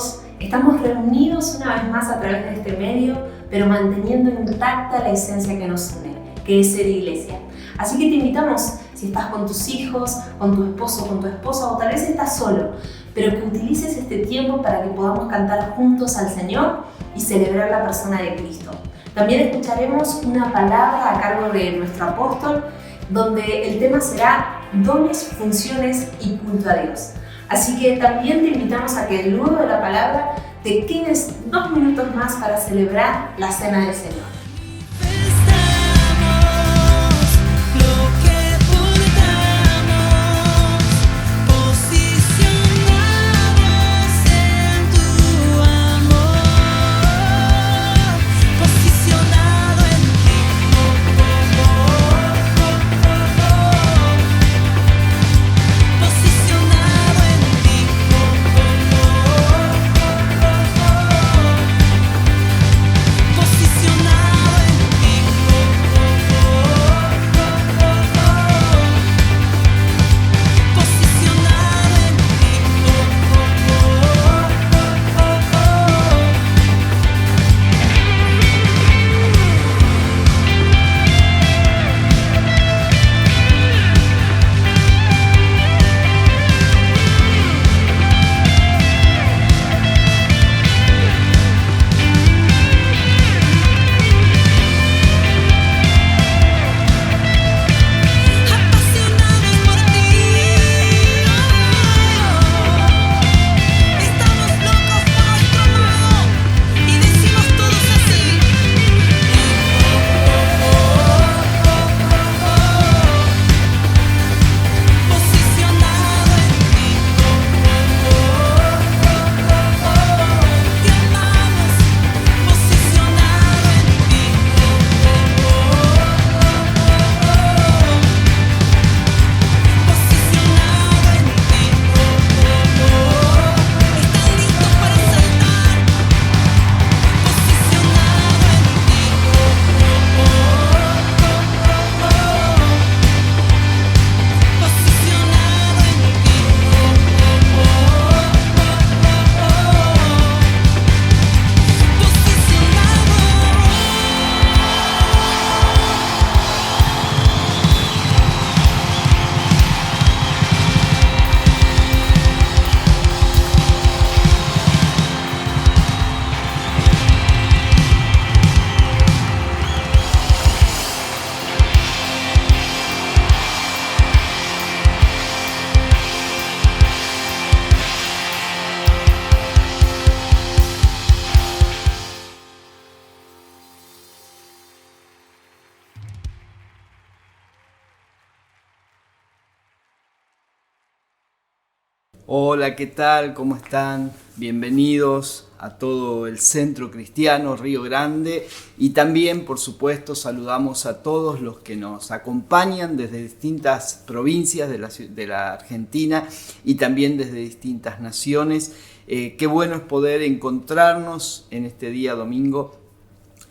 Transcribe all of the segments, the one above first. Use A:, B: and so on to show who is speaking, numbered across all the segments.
A: Dios, estamos reunidos una vez más a través de este medio, pero manteniendo intacta la esencia que nos une, que es ser iglesia. Así que te invitamos, si estás con tus hijos, con tu esposo, con tu esposa, o tal vez estás solo, pero que utilices este tiempo para que podamos cantar juntos al Señor y celebrar la persona de Cristo. También escucharemos una palabra a cargo de nuestro apóstol, donde el tema será dones, funciones y culto a Dios. Así que también te invitamos a que luego de la palabra te quedes 2 minutos más para celebrar la cena del Señor.
B: Hola, ¿qué tal? ¿Cómo están? Bienvenidos a todo el Centro Cristiano Río Grande y también, por supuesto, saludamos a todos los que nos acompañan desde distintas provincias de la Argentina y también desde distintas naciones. Qué bueno es poder encontrarnos en este día domingo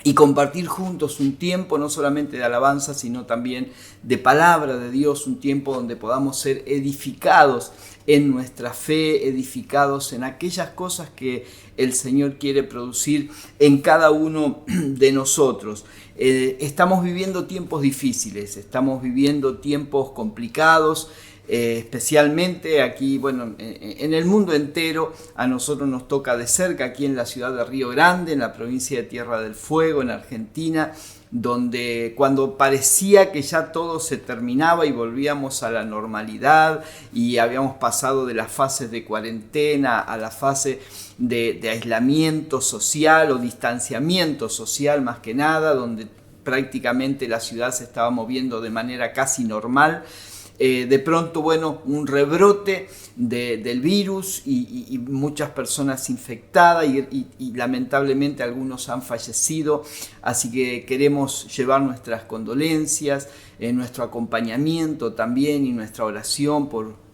B: y compartir juntos un tiempo no solamente de alabanza, sino también de palabra de Dios, un tiempo donde podamos ser edificados en nuestra fe, edificados en aquellas cosas que el Señor quiere producir en cada uno de nosotros. Estamos viviendo tiempos difíciles, estamos viviendo tiempos complicados, especialmente aquí, en el mundo entero. A nosotros nos toca de cerca aquí en la ciudad de Río Grande, en la provincia de Tierra del Fuego, en Argentina, donde cuando parecía que ya todo se terminaba y volvíamos a la normalidad y habíamos pasado de las fases de cuarentena a la fase de aislamiento social o distanciamiento social más que nada, donde prácticamente la ciudad se estaba moviendo de manera casi normal, de pronto, un rebrote del virus y muchas personas infectadas y lamentablemente algunos han fallecido. Así que queremos llevar nuestras condolencias, nuestro acompañamiento también y nuestra oración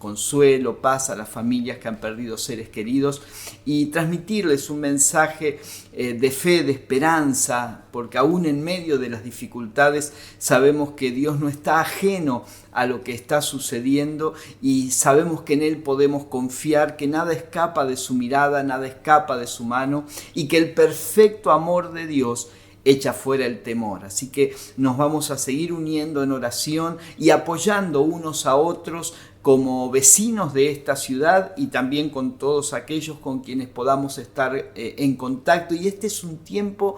B: consuelo, paz a las familias que han perdido seres queridos y transmitirles un mensaje de fe, de esperanza, porque aún en medio de las dificultades sabemos que Dios no está ajeno a lo que está sucediendo y sabemos que en Él podemos confiar, que nada escapa de su mirada, nada escapa de su mano y que el perfecto amor de Dios echa fuera el temor. Así que nos vamos a seguir uniendo en oración y apoyando unos a otros como vecinos de esta ciudad y también con todos aquellos con quienes podamos estar en contacto. Y este es un tiempo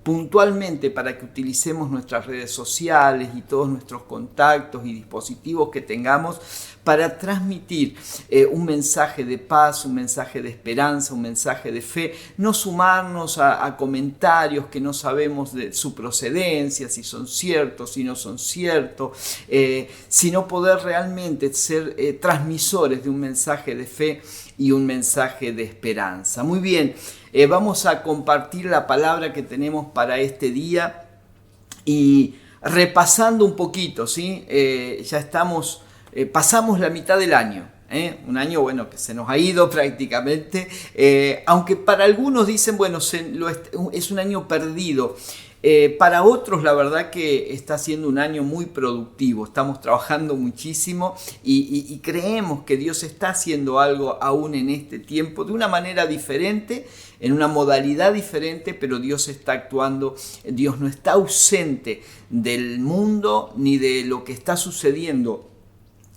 B: puntualmente para que utilicemos nuestras redes sociales y todos nuestros contactos y dispositivos que tengamos para transmitir un mensaje de paz, un mensaje de esperanza, un mensaje de fe, no sumarnos a comentarios que no sabemos de su procedencia, si son ciertos, si no son ciertos, sino poder realmente ser transmisores de un mensaje de fe y un mensaje de esperanza. Muy bien, vamos a compartir la palabra que tenemos para este día y repasando un poquito, ¿sí? Ya estamos, pasamos la mitad del año. Un año, bueno, que se nos ha ido prácticamente, aunque para algunos dicen, bueno, es un año perdido. Para otros la verdad que está siendo un año muy productivo, estamos trabajando muchísimo y creemos que Dios está haciendo algo aún en este tiempo de una manera diferente, en una modalidad diferente, pero Dios está actuando, Dios no está ausente del mundo ni de lo que está sucediendo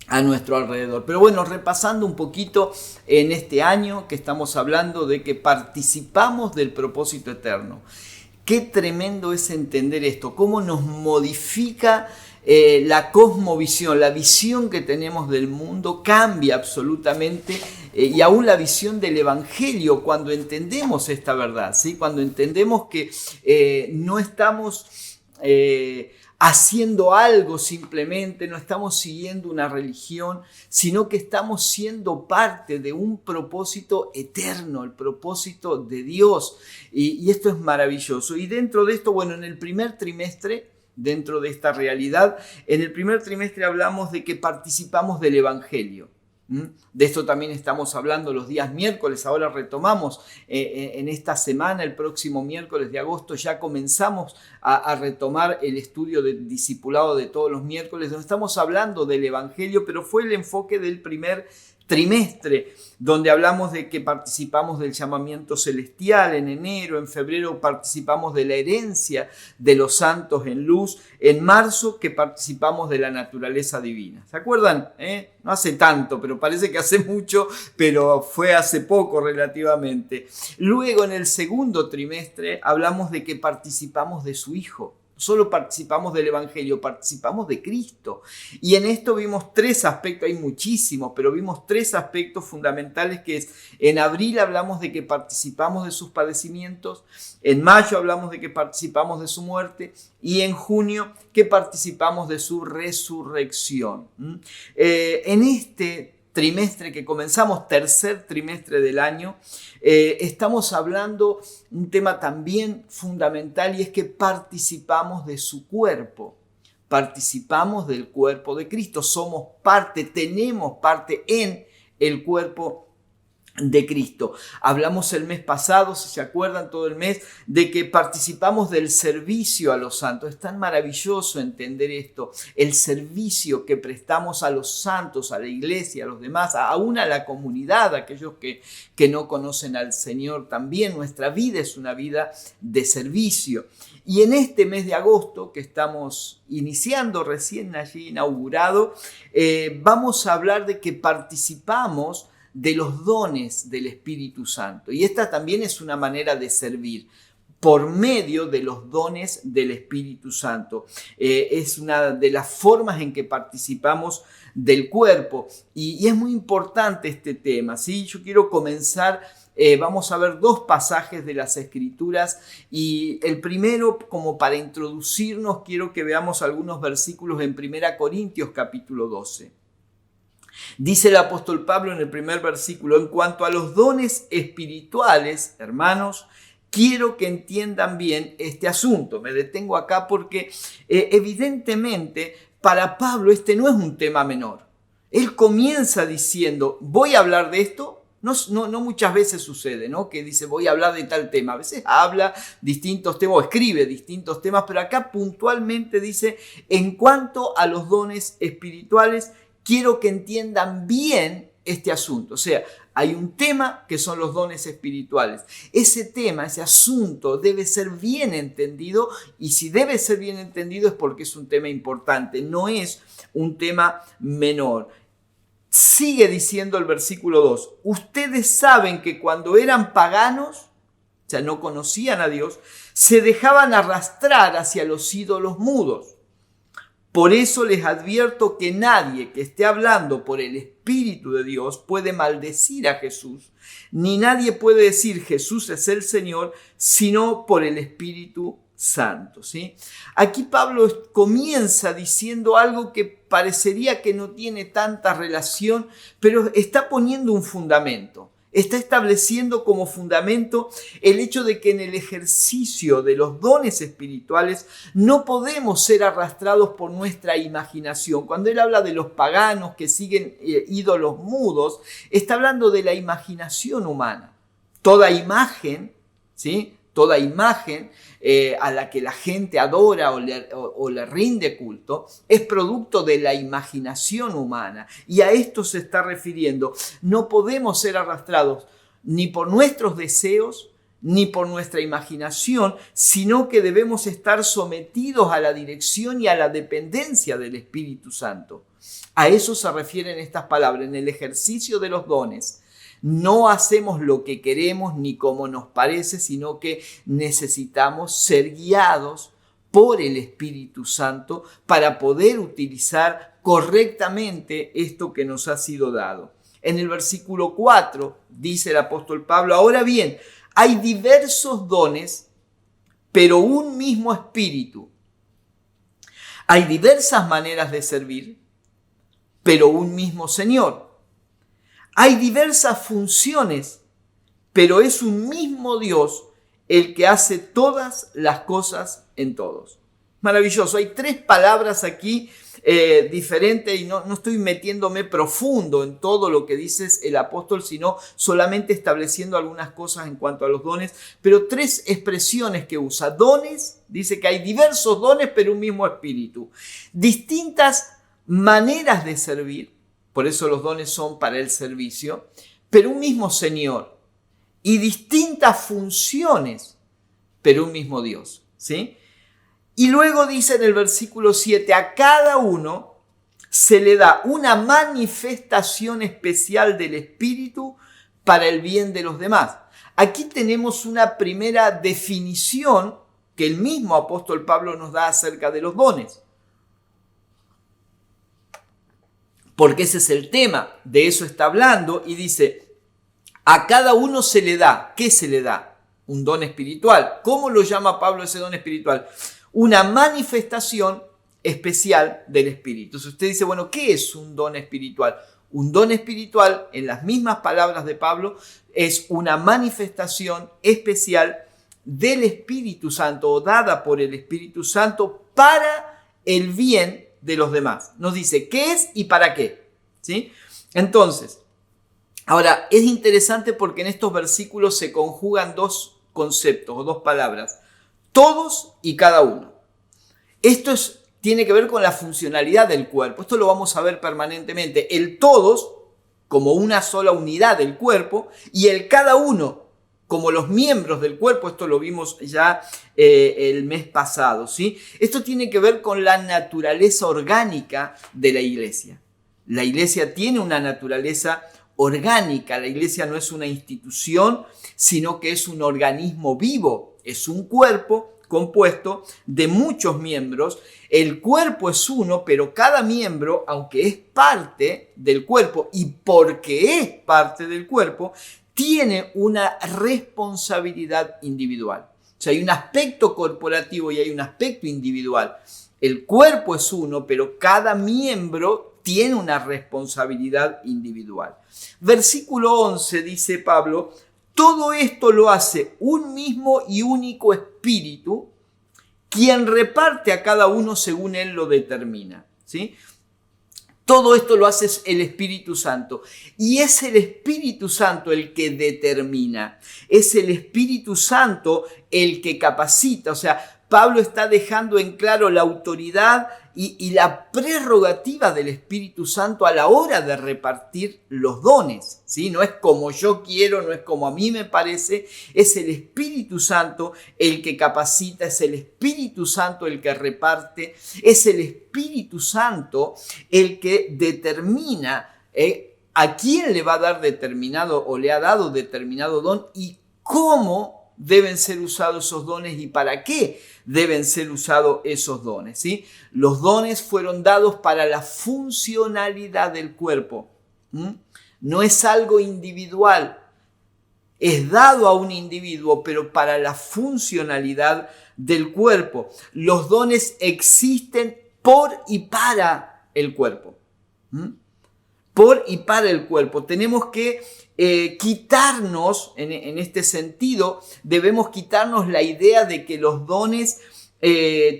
B: a nuestro alrededor. Pero bueno, repasando un poquito en este año que estamos hablando de que participamos del propósito eterno. Qué tremendo es entender esto, cómo nos modifica la cosmovisión, la visión que tenemos del mundo cambia absolutamente y aún la visión del Evangelio cuando entendemos esta verdad, ¿sí? Cuando entendemos que no estamos haciendo algo simplemente, no estamos siguiendo una religión, sino que estamos siendo parte de un propósito eterno, el propósito de Dios. Y esto es maravilloso. Y dentro de esto, bueno, en el primer trimestre, dentro de esta realidad, en el primer trimestre hablamos de que participamos del Evangelio. De esto también estamos hablando los días miércoles, ahora retomamos en esta semana, el próximo miércoles de agosto ya comenzamos a retomar el estudio del discipulado de todos los miércoles, donde estamos hablando del Evangelio, pero fue el enfoque del primer trimestre, donde hablamos de que participamos del llamamiento celestial en enero, en febrero participamos de la herencia de los santos en luz, en marzo que participamos de la naturaleza divina. ¿Se acuerdan? No hace tanto, pero parece que hace mucho, pero fue hace poco relativamente. Luego en el segundo trimestre hablamos de que participamos de su Hijo. Solo participamos del Evangelio, participamos de Cristo. Y en esto vimos tres aspectos, hay muchísimos, pero vimos tres aspectos fundamentales que es, en abril hablamos de que participamos de sus padecimientos, en mayo hablamos de que participamos de su muerte y en junio que participamos de su resurrección. En este trimestre que comenzamos, tercer trimestre del año, estamos hablando un tema también fundamental y es que participamos de su cuerpo, participamos del cuerpo de Cristo, somos parte, tenemos parte en el cuerpo de Cristo. Hablamos el mes pasado, si se acuerdan todo el mes, de que participamos del servicio a los santos. Es tan maravilloso entender esto, el servicio que prestamos a los santos, a la iglesia, a los demás, aún a la comunidad, a aquellos que no conocen al Señor. También nuestra vida es una vida de servicio. Y en este mes de agosto, que estamos iniciando, recién allí inaugurado, vamos a hablar de que participamos de los dones del Espíritu Santo. Y esta también es una manera de servir por medio de los dones del Espíritu Santo. Es una de las formas en que participamos del cuerpo. Y es muy importante este tema, ¿sí? Yo quiero comenzar, vamos a ver dos pasajes de las Escrituras. Y el primero, como para introducirnos, quiero que veamos algunos versículos en 1 Corintios capítulo 12. Dice el apóstol Pablo en el primer versículo: en cuanto a los dones espirituales, hermanos, quiero que entiendan bien este asunto. Me detengo acá porque evidentemente para Pablo este no es un tema menor. Él comienza diciendo, voy a hablar de esto. No muchas veces sucede, ¿no? Que dice, voy a hablar de tal tema. A veces habla distintos temas o escribe distintos temas, pero acá puntualmente dice, en cuanto a los dones espirituales, quiero que entiendan bien este asunto. O sea, hay un tema que son los dones espirituales. Ese tema, ese asunto debe ser bien entendido, y si debe ser bien entendido es porque es un tema importante, no es un tema menor. Sigue diciendo el versículo 2, ustedes saben que cuando eran paganos, o sea, no conocían a Dios, se dejaban arrastrar hacia los ídolos mudos. Por eso les advierto que nadie que esté hablando por el Espíritu de Dios puede maldecir a Jesús, ni nadie puede decir Jesús es el Señor, sino por el Espíritu Santo, ¿sí? Aquí Pablo comienza diciendo algo que parecería que no tiene tanta relación, pero está poniendo un fundamento. Está estableciendo como fundamento el hecho de que en el ejercicio de los dones espirituales no podemos ser arrastrados por nuestra imaginación. Cuando él habla de los paganos que siguen ídolos mudos, está hablando de la imaginación humana. Toda imagen, ¿sí? Toda imagen a la que la gente adora o le rinde culto es producto de la imaginación humana. Y a esto se está refiriendo. No podemos ser arrastrados ni por nuestros deseos ni por nuestra imaginación, sino que debemos estar sometidos a la dirección y a la dependencia del Espíritu Santo. A eso se refieren estas palabras. En el ejercicio de los dones, no hacemos lo que queremos ni como nos parece, sino que necesitamos ser guiados por el Espíritu Santo para poder utilizar correctamente esto que nos ha sido dado. En el versículo 4 dice el apóstol Pablo, ahora bien, hay diversos dones, pero un mismo Espíritu. Hay diversas maneras de servir, pero un mismo Señor. Hay diversas funciones, pero es un mismo Dios el que hace todas las cosas en todos. Maravilloso. Hay tres palabras aquí diferentes y no estoy metiéndome profundo en todo lo que dice el apóstol, sino solamente estableciendo algunas cosas en cuanto a los dones, pero tres expresiones que usa. Dones, dice que hay diversos dones, pero un mismo espíritu. Distintas maneras de servir. Por eso los dones son para el servicio, pero un mismo Señor. Y distintas funciones, pero un mismo Dios, ¿sí? Y luego dice en el versículo 7, a cada uno se le da una manifestación especial del Espíritu para el bien de los demás. Aquí tenemos una primera definición que el mismo apóstol Pablo nos da acerca de los dones. Porque ese es el tema, de eso está hablando y dice, a cada uno se le da, ¿qué se le da? Un don espiritual. ¿Cómo lo llama Pablo ese don espiritual? Una manifestación especial del Espíritu. Entonces usted dice, bueno, ¿qué es un don espiritual? Un don espiritual, en las mismas palabras de Pablo, es una manifestación especial del Espíritu Santo o dada por el Espíritu Santo para el bien de los demás. Nos dice qué es y para qué, ¿sí? Entonces, ahora es interesante porque en estos versículos se conjugan dos conceptos o dos palabras, todos y cada uno. Esto tiene que ver con la funcionalidad del cuerpo. Esto lo vamos a ver permanentemente. El todos como una sola unidad del cuerpo y el cada uno como los miembros del cuerpo. Esto lo vimos ya el mes pasado, ¿sí? Esto tiene que ver con la naturaleza orgánica de la iglesia. La iglesia tiene una naturaleza orgánica. La iglesia no es una institución, sino que es un organismo vivo. Es un cuerpo compuesto de muchos miembros. El cuerpo es uno, pero cada miembro, aunque es parte del cuerpo y porque es parte del cuerpo, tiene una responsabilidad individual. O sea, hay un aspecto corporativo y hay un aspecto individual. El cuerpo es uno, pero cada miembro tiene una responsabilidad individual. Versículo 11 dice Pablo, todo esto lo hace un mismo y único Espíritu, quien reparte a cada uno según él lo determina, ¿sí? Todo esto lo hace el Espíritu Santo. Y es el Espíritu Santo el que determina. Es el Espíritu Santo el que capacita. O sea, Pablo está dejando en claro la autoridad y la prerrogativa del Espíritu Santo a la hora de repartir los dones, ¿sí? No es como yo quiero, no es como a mí me parece, es el Espíritu Santo el que capacita, es el Espíritu Santo el que reparte, es el Espíritu Santo el que determina a quién le va a dar determinado o le ha dado determinado don y cómo deben ser usados esos dones y para qué deben ser usados esos dones, ¿sí? Los dones fueron dados para la funcionalidad del cuerpo. No es algo individual. Es dado a un individuo, pero para la funcionalidad del cuerpo. Los dones existen por y para el cuerpo. Por y para el cuerpo. Tenemos que quitarnos, en este sentido, debemos quitarnos la idea de que los dones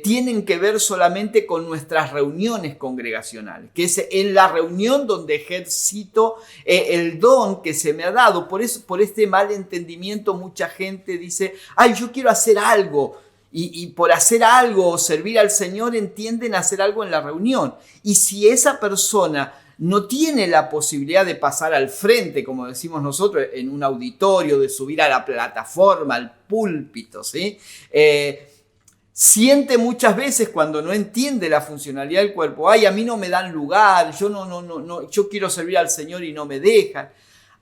B: tienen que ver solamente con nuestras reuniones congregacionales, que es en la reunión donde ejercito el don que se me ha dado. Por este mal entendimiento mucha gente dice, ay, yo quiero hacer algo. Y por hacer algo o servir al Señor entienden hacer algo en la reunión. Y si esa persona no tiene la posibilidad de pasar al frente, como decimos nosotros, en un auditorio, de subir a la plataforma, al púlpito, ¿sí? Siente muchas veces cuando no entiende la funcionalidad del cuerpo, ay, a mí no me dan lugar, yo quiero servir al Señor y no me dejan.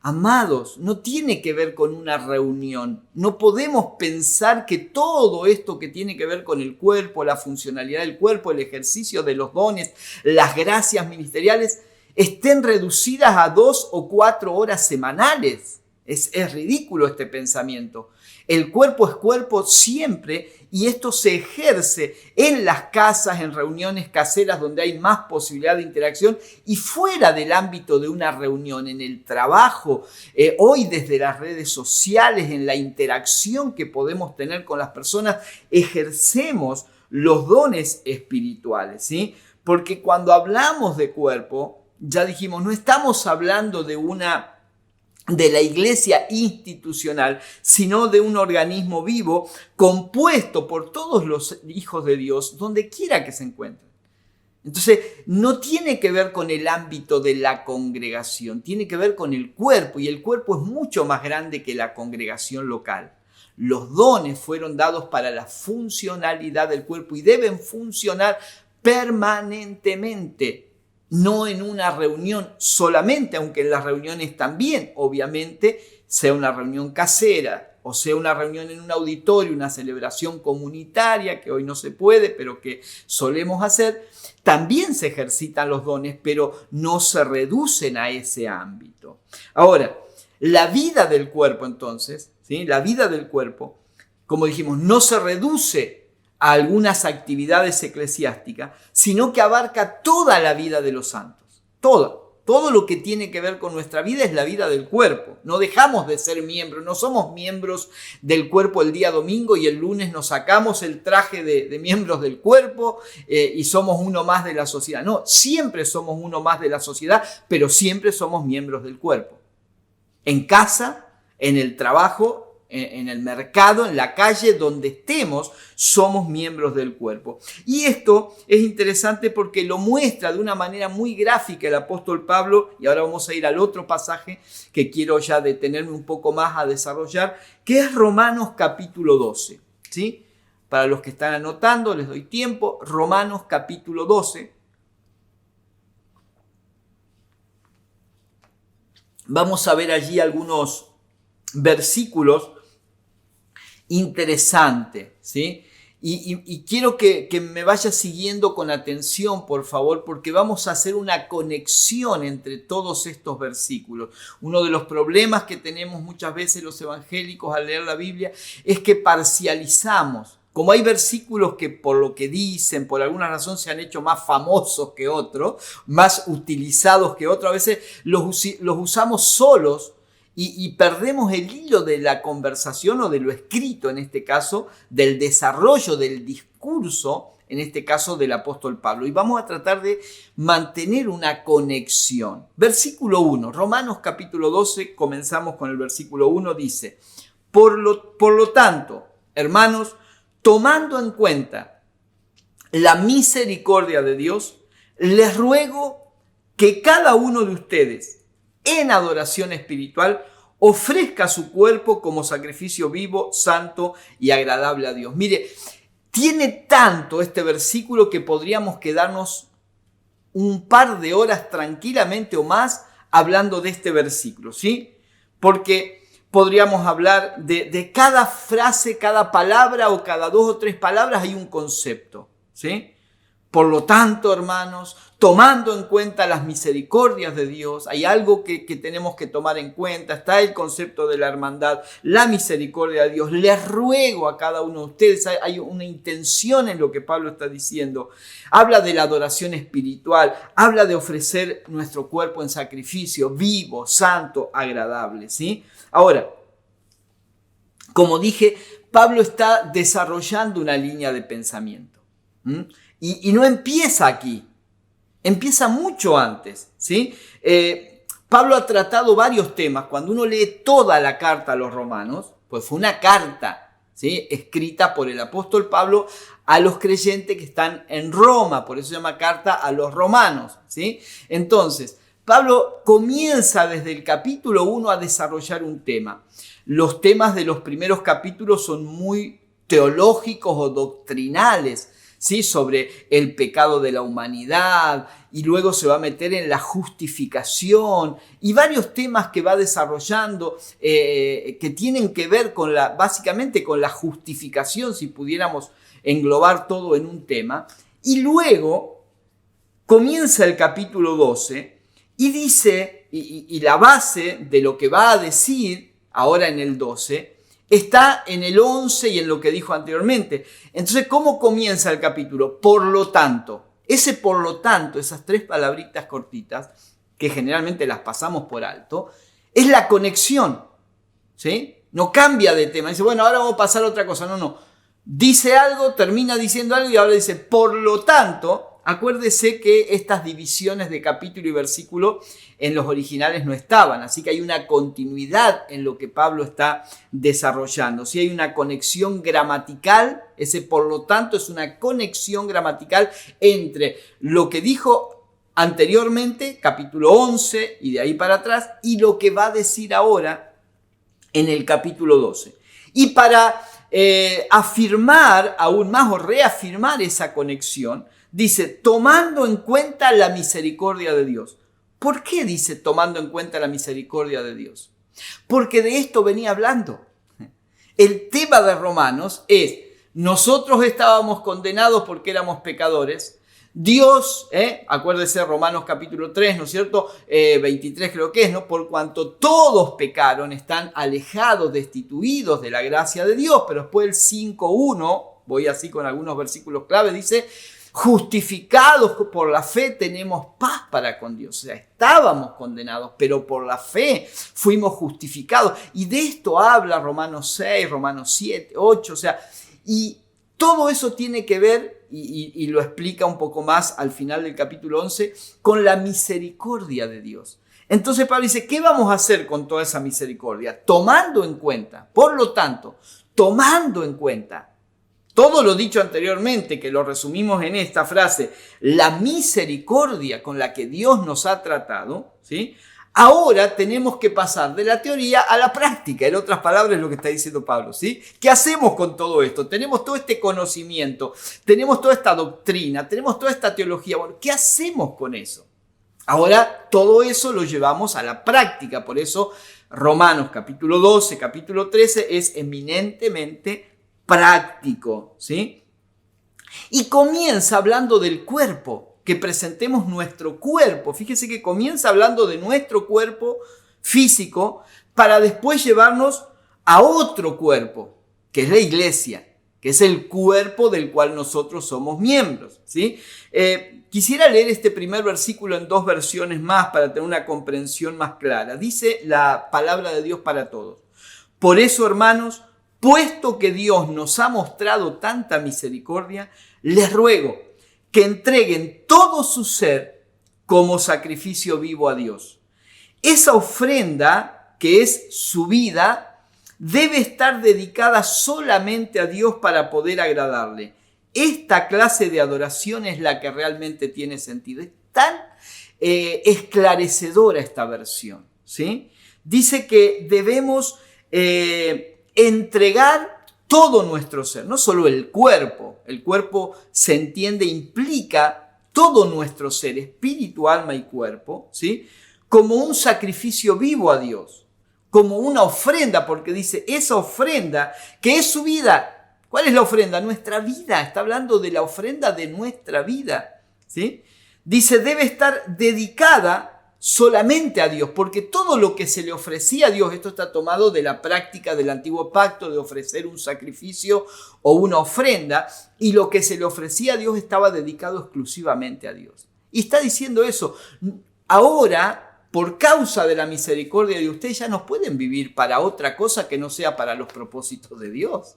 B: Amados, no tiene que ver con una reunión. No podemos pensar que todo esto que tiene que ver con el cuerpo, la funcionalidad del cuerpo, el ejercicio de los dones, las gracias ministeriales, estén reducidas a 2 o 4 horas semanales. Es ridículo este pensamiento. El cuerpo es cuerpo siempre y esto se ejerce en las casas, en reuniones caseras donde hay más posibilidad de interacción y fuera del ámbito de una reunión, en el trabajo, hoy desde las redes sociales, en la interacción que podemos tener con las personas, ejercemos los dones espirituales, ¿sí? Porque cuando hablamos de cuerpo, ya dijimos, no estamos hablando de la iglesia institucional, sino de un organismo vivo compuesto por todos los hijos de Dios, donde quiera que se encuentren. Entonces, no tiene que ver con el ámbito de la congregación, tiene que ver con el cuerpo, y el cuerpo es mucho más grande que la congregación local. Los dones fueron dados para la funcionalidad del cuerpo y deben funcionar permanentemente. No en una reunión solamente, aunque en las reuniones también, obviamente, sea una reunión casera o sea una reunión en un auditorio, una celebración comunitaria, que hoy no se puede, pero que solemos hacer, también se ejercitan los dones, pero no se reducen a ese ámbito. Ahora, la vida del cuerpo entonces, ¿sí? La vida del cuerpo, como dijimos, no se reduce a algunas actividades eclesiásticas, sino que abarca toda la vida de los santos. Todo lo que tiene que ver con nuestra vida es la vida del cuerpo. No dejamos de ser miembros, no somos miembros del cuerpo el día domingo y el lunes nos sacamos el traje de miembros del cuerpo y somos uno más de la sociedad. No, siempre somos uno más de la sociedad, pero siempre somos miembros del cuerpo. En casa, en el trabajo, en el mercado, en la calle, donde estemos, somos miembros del cuerpo. Y esto es interesante porque lo muestra de una manera muy gráfica el apóstol Pablo, y ahora vamos a ir al otro pasaje que quiero ya detenerme un poco más a desarrollar, que es Romanos capítulo 12, ¿sí? Para los que están anotando, les doy tiempo, Romanos capítulo 12. Vamos a ver allí algunos versículos interesante, ¿sí? Y quiero que me vaya siguiendo con atención, por favor, porque vamos a hacer una conexión entre todos estos versículos. Uno de los problemas que tenemos muchas veces los evangélicos al leer la Biblia es que parcializamos. Como hay versículos que por lo que dicen, por alguna razón se han hecho más famosos que otros, más utilizados que otros, a veces los usamos solos, y perdemos el hilo de la conversación o de lo escrito, en este caso, del desarrollo del discurso en este caso del apóstol Pablo. Y vamos a tratar de mantener una conexión. Versículo 1, Romanos capítulo 12, comenzamos con el versículo 1, dice: Por lo tanto, hermanos, tomando en cuenta la misericordia de Dios, les ruego que cada uno de ustedes, en adoración espiritual, ofrezca su cuerpo como sacrificio vivo, santo y agradable a Dios. Mire, tiene tanto este versículo que podríamos quedarnos un par de horas tranquilamente o más hablando de este versículo, ¿sí? Porque podríamos hablar de cada frase, cada palabra o cada 2 o 3 palabras hay un concepto, ¿sí? Por lo tanto, hermanos, tomando en cuenta las misericordias de Dios, hay algo que tenemos que tomar en cuenta. Está el concepto de la hermandad, la misericordia de Dios. Les ruego a cada uno de ustedes, hay una intención en lo que Pablo está diciendo. Habla de la adoración espiritual, habla de ofrecer nuestro cuerpo en sacrificio vivo, santo, agradable, ¿sí? Ahora, como dije, Pablo está desarrollando una línea de pensamiento. Y no empieza aquí, empieza mucho antes, ¿sí? Pablo ha tratado varios temas. Cuando uno lee toda la carta a los romanos, pues fue una carta, ¿sí?, escrita por el apóstol Pablo a los creyentes que están en Roma, por eso se llama carta a los romanos, ¿sí? Entonces, Pablo comienza desde el capítulo 1 a desarrollar un tema. Los temas de los primeros capítulos son muy teológicos o doctrinales, ¿sí?, sobre el pecado de la humanidad, y luego se va a meter en la justificación y varios temas que va desarrollando que tienen que ver con básicamente con la justificación, si pudiéramos englobar todo en un tema. Y luego comienza el capítulo 12 y dice, y la base de lo que va a decir ahora en el 12, está en el 11 y en lo que dijo anteriormente. Entonces, ¿cómo comienza el capítulo? Por lo tanto. Ese por lo tanto, esas 3 palabritas cortitas, que generalmente las pasamos por alto, es la conexión, ¿sí? No cambia de tema. Dice, bueno, ahora vamos a pasar a otra cosa. No. Dice algo, termina diciendo algo y ahora dice, por lo tanto. Acuérdese que estas divisiones de capítulo y versículo en los originales no estaban, así que hay una continuidad en lo que Pablo está desarrollando. Si hay una conexión gramatical, ese por lo tanto es una conexión gramatical entre lo que dijo anteriormente, capítulo 11 y de ahí para atrás, y lo que va a decir ahora en el capítulo 12. Y para afirmar aún más o reafirmar esa conexión, dice, tomando en cuenta la misericordia de Dios. ¿Por qué dice tomando en cuenta la misericordia de Dios? Porque de esto venía hablando. El tema de Romanos es, nosotros estábamos condenados porque éramos pecadores. Dios, acuérdese Romanos capítulo 3, ¿no es cierto? 23 creo que es, ¿no? Por cuanto todos pecaron, están alejados, destituidos de la gracia de Dios. Pero después el 5.1, voy así con algunos versículos clave, dice, justificados por la fe tenemos paz para con Dios. O sea, estábamos condenados, pero por la fe fuimos justificados. Y de esto habla Romanos 6, Romanos 7, 8. O sea, y todo eso tiene que ver, y lo explica un poco más al final del capítulo 11, con la misericordia de Dios. Entonces Pablo dice, ¿qué vamos a hacer con toda esa misericordia? Tomando en cuenta, por lo tanto, tomando en cuenta todo lo dicho anteriormente, que lo resumimos en esta frase, la misericordia con la que Dios nos ha tratado, ¿sí? Ahora tenemos que pasar de la teoría a la práctica. En otras palabras, es lo que está diciendo Pablo, ¿sí? ¿Qué hacemos con todo esto? Tenemos todo este conocimiento, tenemos toda esta doctrina, tenemos toda esta teología. Bueno, ¿qué hacemos con eso? Ahora todo eso lo llevamos a la práctica. Por eso Romanos capítulo 12, capítulo 13 es eminentemente práctico, ¿sí? Y comienza hablando del cuerpo, que presentemos nuestro cuerpo. Fíjese que comienza hablando de nuestro cuerpo físico para después llevarnos a otro cuerpo, que es la iglesia, que es el cuerpo del cual nosotros somos miembros, ¿sí? Quisiera leer este primer versículo en 2 versiones más para tener una comprensión más clara. Dice la palabra de Dios para todos. Por eso, hermanos, puesto que Dios nos ha mostrado tanta misericordia, les ruego que entreguen todo su ser como sacrificio vivo a Dios. Esa ofrenda, que es su vida, debe estar dedicada solamente a Dios para poder agradarle. Esta clase de adoración es la que realmente tiene sentido. Es tan esclarecedora esta versión, ¿sí? Dice que debemos entregar todo nuestro ser, no solo el cuerpo. El cuerpo se entiende, implica todo nuestro ser, espíritu, alma y cuerpo, ¿sí? Como un sacrificio vivo a Dios, como una ofrenda, porque dice esa ofrenda que es su vida. ¿Cuál es la ofrenda? Nuestra vida. Está hablando de la ofrenda de nuestra vida, ¿sí? Dice, debe estar dedicada solamente a Dios, porque todo lo que se le ofrecía a Dios, esto está tomado de la práctica del antiguo pacto de ofrecer un sacrificio o una ofrenda, y lo que se le ofrecía a Dios estaba dedicado exclusivamente a Dios. Y está diciendo eso. Ahora, por causa de la misericordia de ustedes, ya no pueden vivir para otra cosa que no sea para los propósitos de Dios.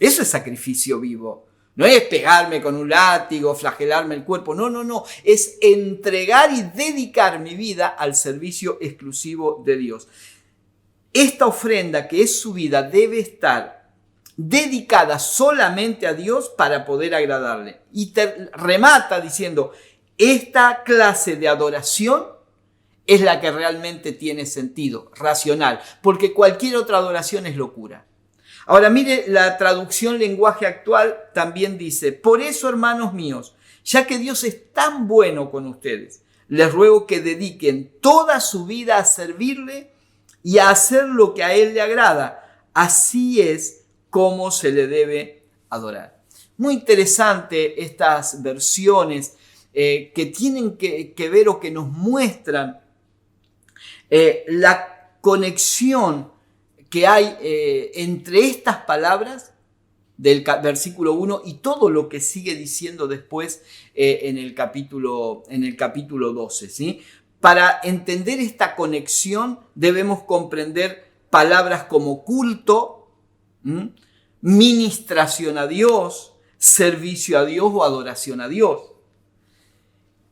B: Eso es sacrificio vivo. No es pegarme con un látigo, flagelarme el cuerpo. No. Es entregar y dedicar mi vida al servicio exclusivo de Dios. Esta ofrenda, que es su vida, debe estar dedicada solamente a Dios para poder agradarle. Y remata diciendo, esta clase de adoración es la que realmente tiene sentido, racional, porque cualquier otra adoración es locura. Ahora mire, la traducción lenguaje actual también dice, por eso, hermanos míos, ya que Dios es tan bueno con ustedes, les ruego que dediquen toda su vida a servirle y a hacer lo que a Él le agrada. Así es como se le debe adorar. Muy interesante estas versiones que tienen que ver o que nos muestran la conexión que hay entre estas palabras del versículo 1 y todo lo que sigue diciendo después en el capítulo 12, ¿sí? Para entender esta conexión debemos comprender palabras como culto, ministración a Dios, servicio a Dios o adoración a Dios.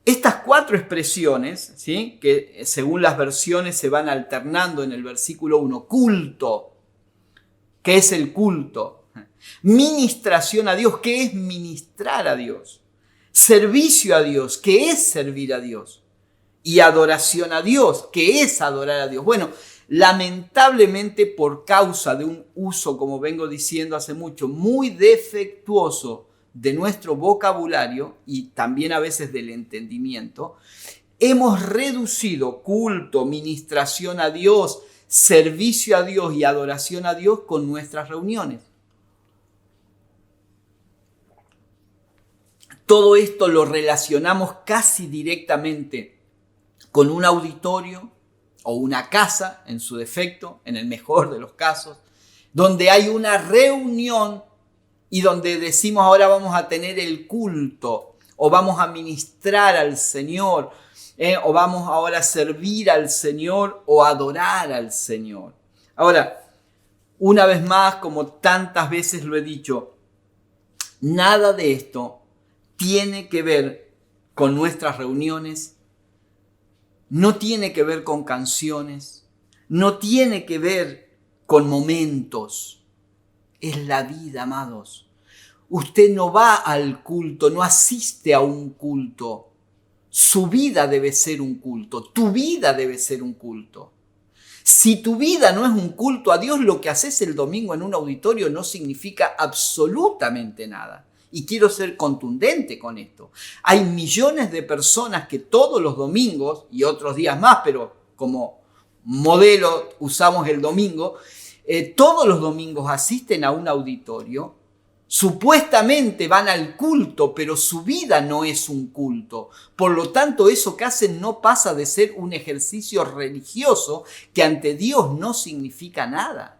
B: Estas cuatro expresiones, ¿sí?, que según las versiones se van alternando en el versículo 1, culto, ¿qué es el culto? Ministración a Dios, ¿qué es ministrar a Dios? Servicio a Dios, ¿qué es servir a Dios? Y adoración a Dios, ¿qué es adorar a Dios? Bueno, lamentablemente por causa de un uso, como vengo diciendo hace mucho, muy defectuoso de nuestro vocabulario y también a veces del entendimiento, hemos reducido culto, ministración a Dios, servicio a Dios y adoración a Dios con nuestras reuniones. Todo esto lo relacionamos casi directamente con un auditorio o una casa, en su defecto, en el mejor de los casos, donde hay una reunión y donde decimos ahora vamos a tener el culto, o vamos a ministrar al Señor, o vamos ahora a servir al Señor o adorar al Señor. Ahora, una vez más, como tantas veces lo he dicho, nada de esto tiene que ver con nuestras reuniones, no tiene que ver con canciones, no tiene que ver con momentos. Es la vida, amados. Usted no va al culto, no asiste a un culto. Su vida debe ser un culto. Tu vida debe ser un culto. Si tu vida no es un culto a Dios, lo que haces el domingo en un auditorio no significa absolutamente nada. Y quiero ser contundente con esto. Hay millones de personas que todos los domingos, y otros días más, pero como modelo usamos el domingo, todos los domingos asisten a un auditorio, supuestamente van al culto, pero su vida no es un culto. Por lo tanto, eso que hacen no pasa de ser un ejercicio religioso que ante Dios no significa nada.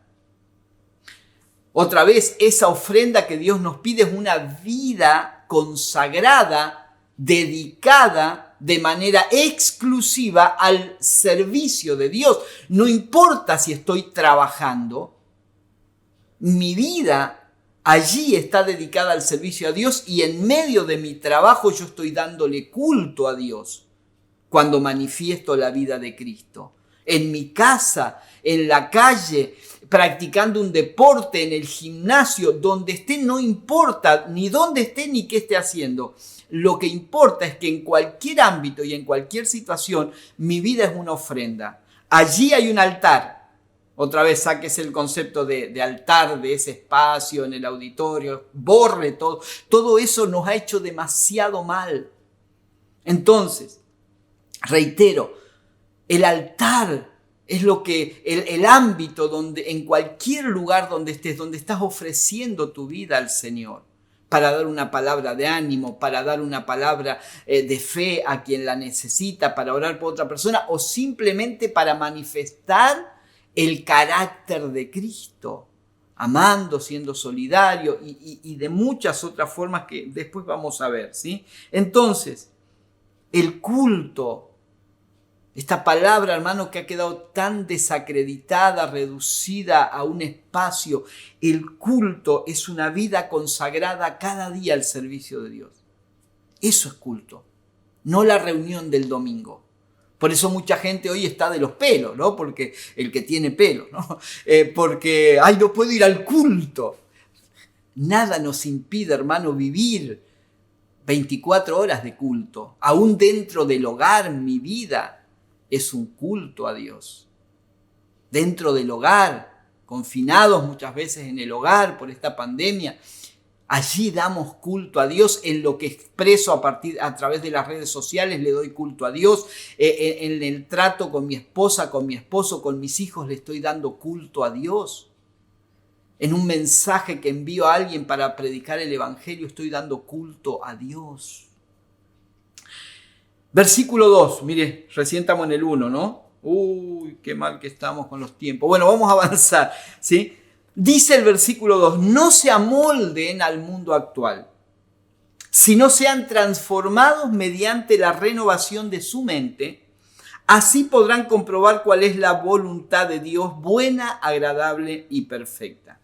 B: Otra vez, esa ofrenda que Dios nos pide es una vida consagrada, dedicada de manera exclusiva al servicio de Dios. No importa si estoy trabajando, mi vida allí está dedicada al servicio a Dios y en medio de mi trabajo yo estoy dándole culto a Dios cuando manifiesto la vida de Cristo. En mi casa, en la calle, practicando un deporte, en el gimnasio, donde esté, no importa ni dónde esté ni qué esté haciendo. Lo que importa es que en cualquier ámbito y en cualquier situación, mi vida es una ofrenda. Allí hay un altar. Otra vez saques el concepto de altar, de ese espacio en el auditorio, borre todo. Todo eso nos ha hecho demasiado mal. Entonces, reitero, el altar es lo que el ámbito donde en cualquier lugar donde estés, donde estás ofreciendo tu vida al Señor para dar una palabra de ánimo, para dar una palabra de fe a quien la necesita, para orar por otra persona o simplemente para manifestar el carácter de Cristo, amando, siendo solidario y de muchas otras formas que después vamos a ver, ¿sí? Entonces, el culto, esta palabra, hermano, que ha quedado tan desacreditada, reducida a un espacio, el culto es una vida consagrada cada día al servicio de Dios. Eso es culto, no la reunión del domingo. Por eso mucha gente hoy está de los pelos, ¿no? Porque el que tiene pelo, ¿no? Porque, no puedo ir al culto. Nada nos impide, hermano, vivir 24 horas de culto. Aún dentro del hogar, mi vida es un culto a Dios. Dentro del hogar, confinados muchas veces en el hogar por esta pandemia, allí damos culto a Dios en lo que expreso a través de las redes sociales, le doy culto a Dios. En el trato con mi esposa, con mi esposo, con mis hijos, le estoy dando culto a Dios. En un mensaje que envío a alguien para predicar el evangelio, estoy dando culto a Dios. Versículo 2, mire, recién estamos en el 1, ¿no? Uy, qué mal que estamos con los tiempos. Bueno, vamos a avanzar, ¿sí? Dice el versículo 2, no se amolden al mundo actual, sino sean transformados mediante la renovación de su mente. Así podrán comprobar cuál es la voluntad de Dios, buena, agradable y perfecta.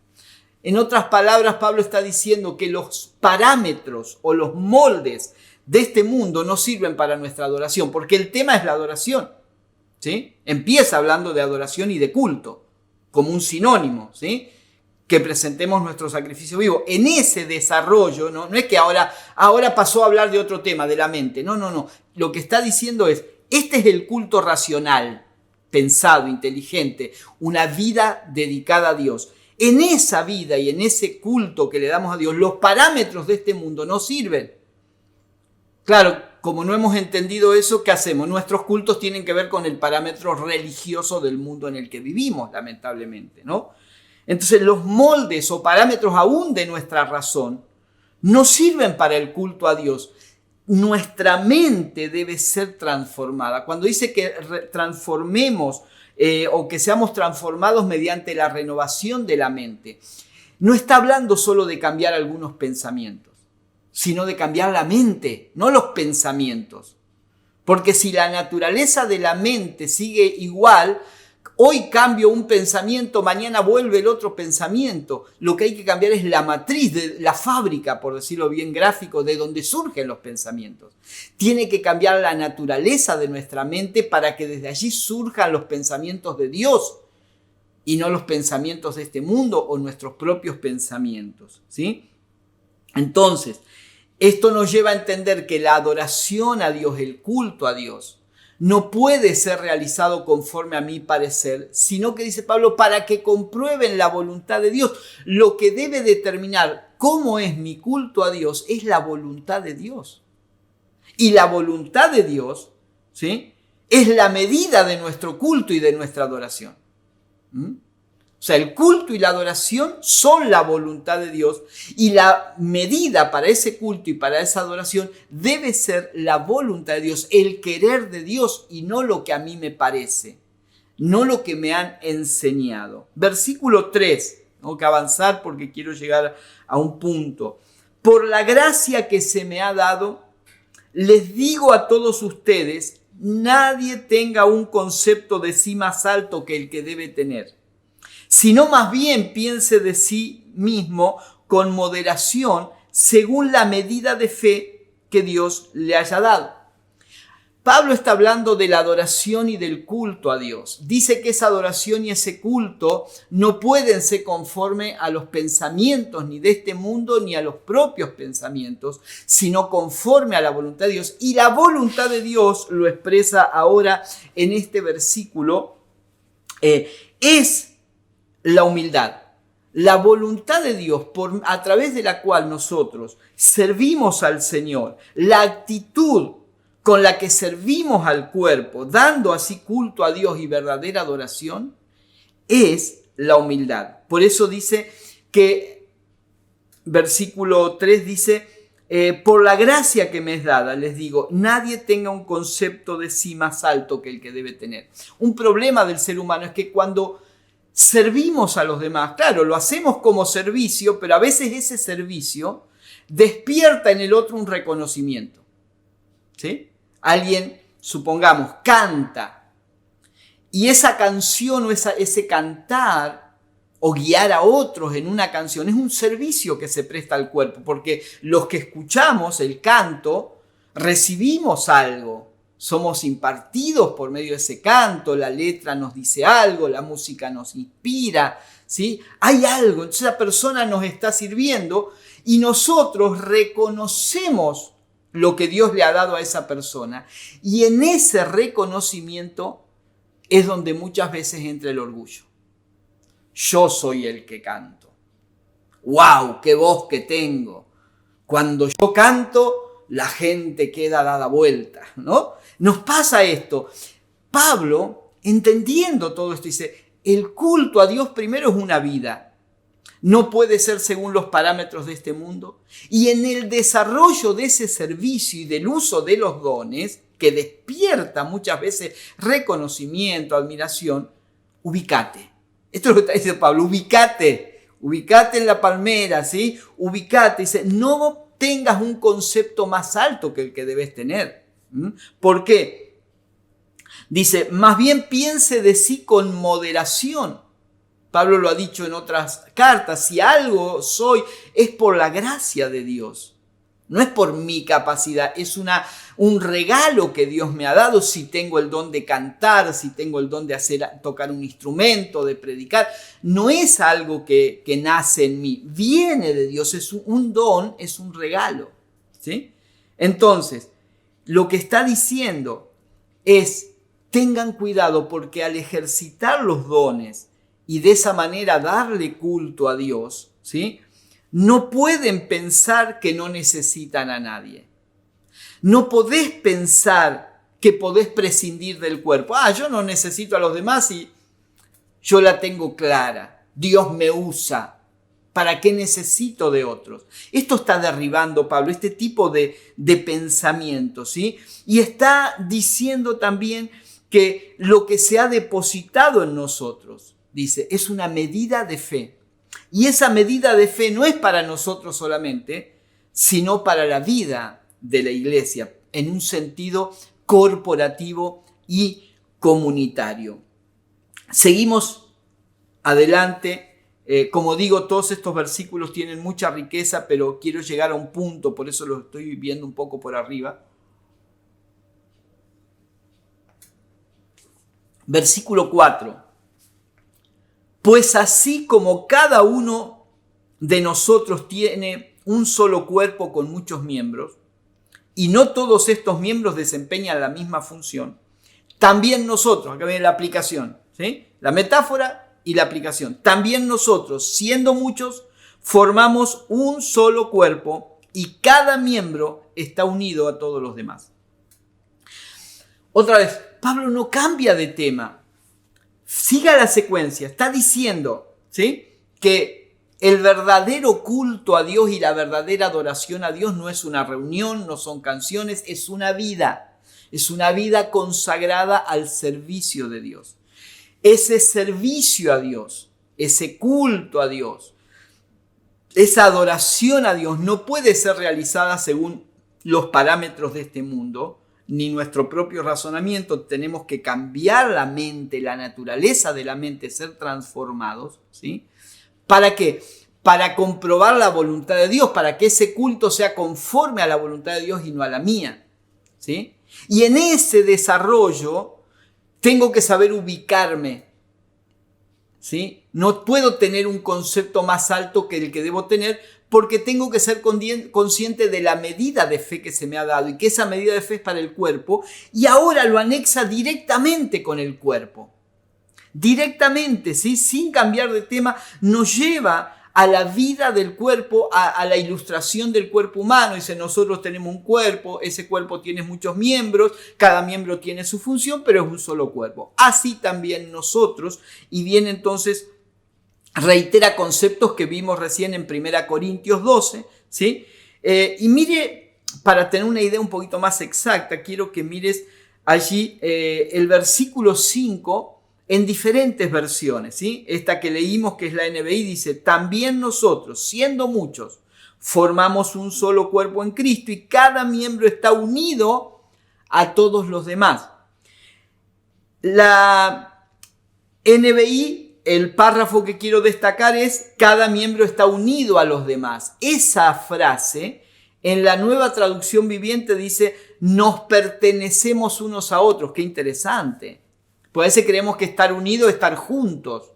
B: En otras palabras, Pablo está diciendo que los parámetros o los moldes de este mundo no sirven para nuestra adoración, porque el tema es la adoración, ¿sí? Empieza hablando de adoración y de culto, como un sinónimo, ¿sí? Que presentemos nuestro sacrificio vivo. En ese desarrollo, no es que ahora pasó a hablar de otro tema, de la mente. No. Lo que está diciendo es, este es el culto racional, pensado, inteligente, una vida dedicada a Dios. En esa vida y en ese culto que le damos a Dios, los parámetros de este mundo no sirven. Claro, como no hemos entendido eso, ¿qué hacemos? Nuestros cultos tienen que ver con el parámetro religioso del mundo en el que vivimos, lamentablemente, ¿no? Entonces los moldes o parámetros aún de nuestra razón no sirven para el culto a Dios. Nuestra mente debe ser transformada. Cuando dice que transformemos o que seamos transformados mediante la renovación de la mente, no está hablando solo de cambiar algunos pensamientos, sino de cambiar la mente, no los pensamientos. Porque si la naturaleza de la mente sigue igual, hoy cambio un pensamiento, mañana vuelve el otro pensamiento. Lo que hay que cambiar es la matriz, de la fábrica, por decirlo bien gráfico, de donde surgen los pensamientos. Tiene que cambiar la naturaleza de nuestra mente para que desde allí surjan los pensamientos de Dios y no los pensamientos de este mundo o nuestros propios pensamientos, ¿sí? Entonces, esto nos lleva a entender que la adoración a Dios, el culto a Dios, no puede ser realizado conforme a mi parecer, sino que dice Pablo, para que comprueben la voluntad de Dios. Lo que debe determinar cómo es mi culto a Dios es la voluntad de Dios. Y la voluntad de Dios, ¿sí?, es la medida de nuestro culto y de nuestra adoración. O sea, el culto y la adoración son la voluntad de Dios y la medida para ese culto y para esa adoración debe ser la voluntad de Dios, el querer de Dios y no lo que a mí me parece, no lo que me han enseñado. Versículo 3, tengo que avanzar porque quiero llegar a un punto. Por la gracia que se me ha dado, les digo a todos ustedes, nadie tenga un concepto de sí más alto que el que debe tener, sino más bien piense de sí mismo con moderación según la medida de fe que Dios le haya dado. Pablo está hablando de la adoración y del culto a Dios. Dice que esa adoración y ese culto no pueden ser conforme a los pensamientos ni de este mundo ni a los propios pensamientos, sino conforme a la voluntad de Dios. Y la voluntad de Dios, lo expresa ahora en este versículo, es la humildad. La voluntad de Dios a través de la cual nosotros servimos al Señor, la actitud con la que servimos al cuerpo, dando así culto a Dios y verdadera adoración, es la humildad. Por eso dice que, versículo 3 dice, por la gracia que me es dada, les digo, nadie tenga un concepto de sí más alto que el que debe tener. Un problema del ser humano es que cuando servimos a los demás, claro, lo hacemos como servicio, pero a veces ese servicio despierta en el otro un reconocimiento. ¿Sí? Alguien, supongamos, canta, y esa canción o ese cantar o guiar a otros en una canción es un servicio que se presta al cuerpo, porque los que escuchamos el canto recibimos algo, somos impartidos por medio de ese canto, la letra nos dice algo, la música nos inspira, ¿sí? Hay algo, entonces la persona nos está sirviendo y nosotros reconocemos lo que Dios le ha dado a esa persona. Y en ese reconocimiento es donde muchas veces entra el orgullo. Yo soy el que canto. ¡Wow! ¡Qué voz que tengo! Cuando yo canto, la gente queda dada vuelta, ¿no? Nos pasa esto. Pablo, entendiendo todo esto, dice, el culto a Dios primero es una vida. No puede ser según los parámetros de este mundo. Y en el desarrollo de ese servicio y del uso de los dones, que despierta muchas veces reconocimiento, admiración, ubicate. Esto es lo que está diciendo Pablo, ubicate en la palmera, ¿sí? Ubicate, dice, no tengas un concepto más alto que el que debes tener. ¿Por qué? Dice, más bien piense de sí con moderación. Pablo lo ha dicho en otras cartas, si algo soy es por la gracia de Dios, no es por mi capacidad, es un regalo que Dios me ha dado. Si tengo el don de cantar, si tengo el don de tocar un instrumento, de predicar, no es algo que nace en mí, viene de Dios, es un don, es un regalo, ¿sí? Entonces, lo que está diciendo es, tengan cuidado porque al ejercitar los dones, y de esa manera darle culto a Dios, ¿sí? No pueden pensar que no necesitan a nadie. No podés pensar que podés prescindir del cuerpo. Yo no necesito a los demás y yo la tengo clara. Dios me usa. ¿Para qué necesito de otros? Esto está derribando Pablo, este tipo de pensamiento, ¿sí? Y está diciendo también que lo que se ha depositado en nosotros, dice, es una medida de fe. Y esa medida de fe no es para nosotros solamente, sino para la vida de la iglesia, en un sentido corporativo y comunitario. Seguimos adelante. Como digo, todos estos versículos tienen mucha riqueza, pero quiero llegar a un punto, por eso lo estoy viendo un poco por arriba. Versículo 4. Pues así como cada uno de nosotros tiene un solo cuerpo con muchos miembros, y no todos estos miembros desempeñan la misma función, también nosotros, acá viene la aplicación, ¿sí? La metáfora y la aplicación, también nosotros, siendo muchos, formamos un solo cuerpo y cada miembro está unido a todos los demás. Otra vez, Pablo no cambia de tema. Siga la secuencia, está diciendo, ¿sí?, que el verdadero culto a Dios y la verdadera adoración a Dios no es una reunión, no son canciones, es una vida consagrada al servicio de Dios. Ese servicio a Dios, ese culto a Dios, esa adoración a Dios no puede ser realizada según los parámetros de este mundo, ni nuestro propio razonamiento. Tenemos que cambiar la mente, la naturaleza de la mente, ser transformados, ¿sí? ¿Para qué? Para comprobar la voluntad de Dios, para que ese culto sea conforme a la voluntad de Dios y no a la mía, ¿sí? Y en ese desarrollo tengo que saber ubicarme, ¿sí? No puedo tener un concepto más alto que el que debo tener, porque tengo que ser consciente de la medida de fe que se me ha dado, y que esa medida de fe es para el cuerpo, y ahora lo anexa directamente con el cuerpo. Directamente, ¿sí? Sin cambiar de tema, nos lleva a la vida del cuerpo, a la ilustración del cuerpo humano. Dice, nosotros tenemos un cuerpo, ese cuerpo tiene muchos miembros, cada miembro tiene su función, pero es un solo cuerpo. Así también nosotros, y viene entonces, reitera conceptos que vimos recién en 1 Corintios 12, ¿sí? Y mire, para tener una idea un poquito más exacta, quiero que mires allí el versículo 5, en diferentes versiones, ¿sí? Esta que leímos, que es la NBI, dice, también nosotros, siendo muchos, formamos un solo cuerpo en Cristo y cada miembro está unido a todos los demás. La NBI, el párrafo que quiero destacar es, cada miembro está unido a los demás. Esa frase, en la Nueva Traducción Viviente dice, nos pertenecemos unos a otros. Qué interesante. Pues a veces creemos que estar unidos es estar juntos.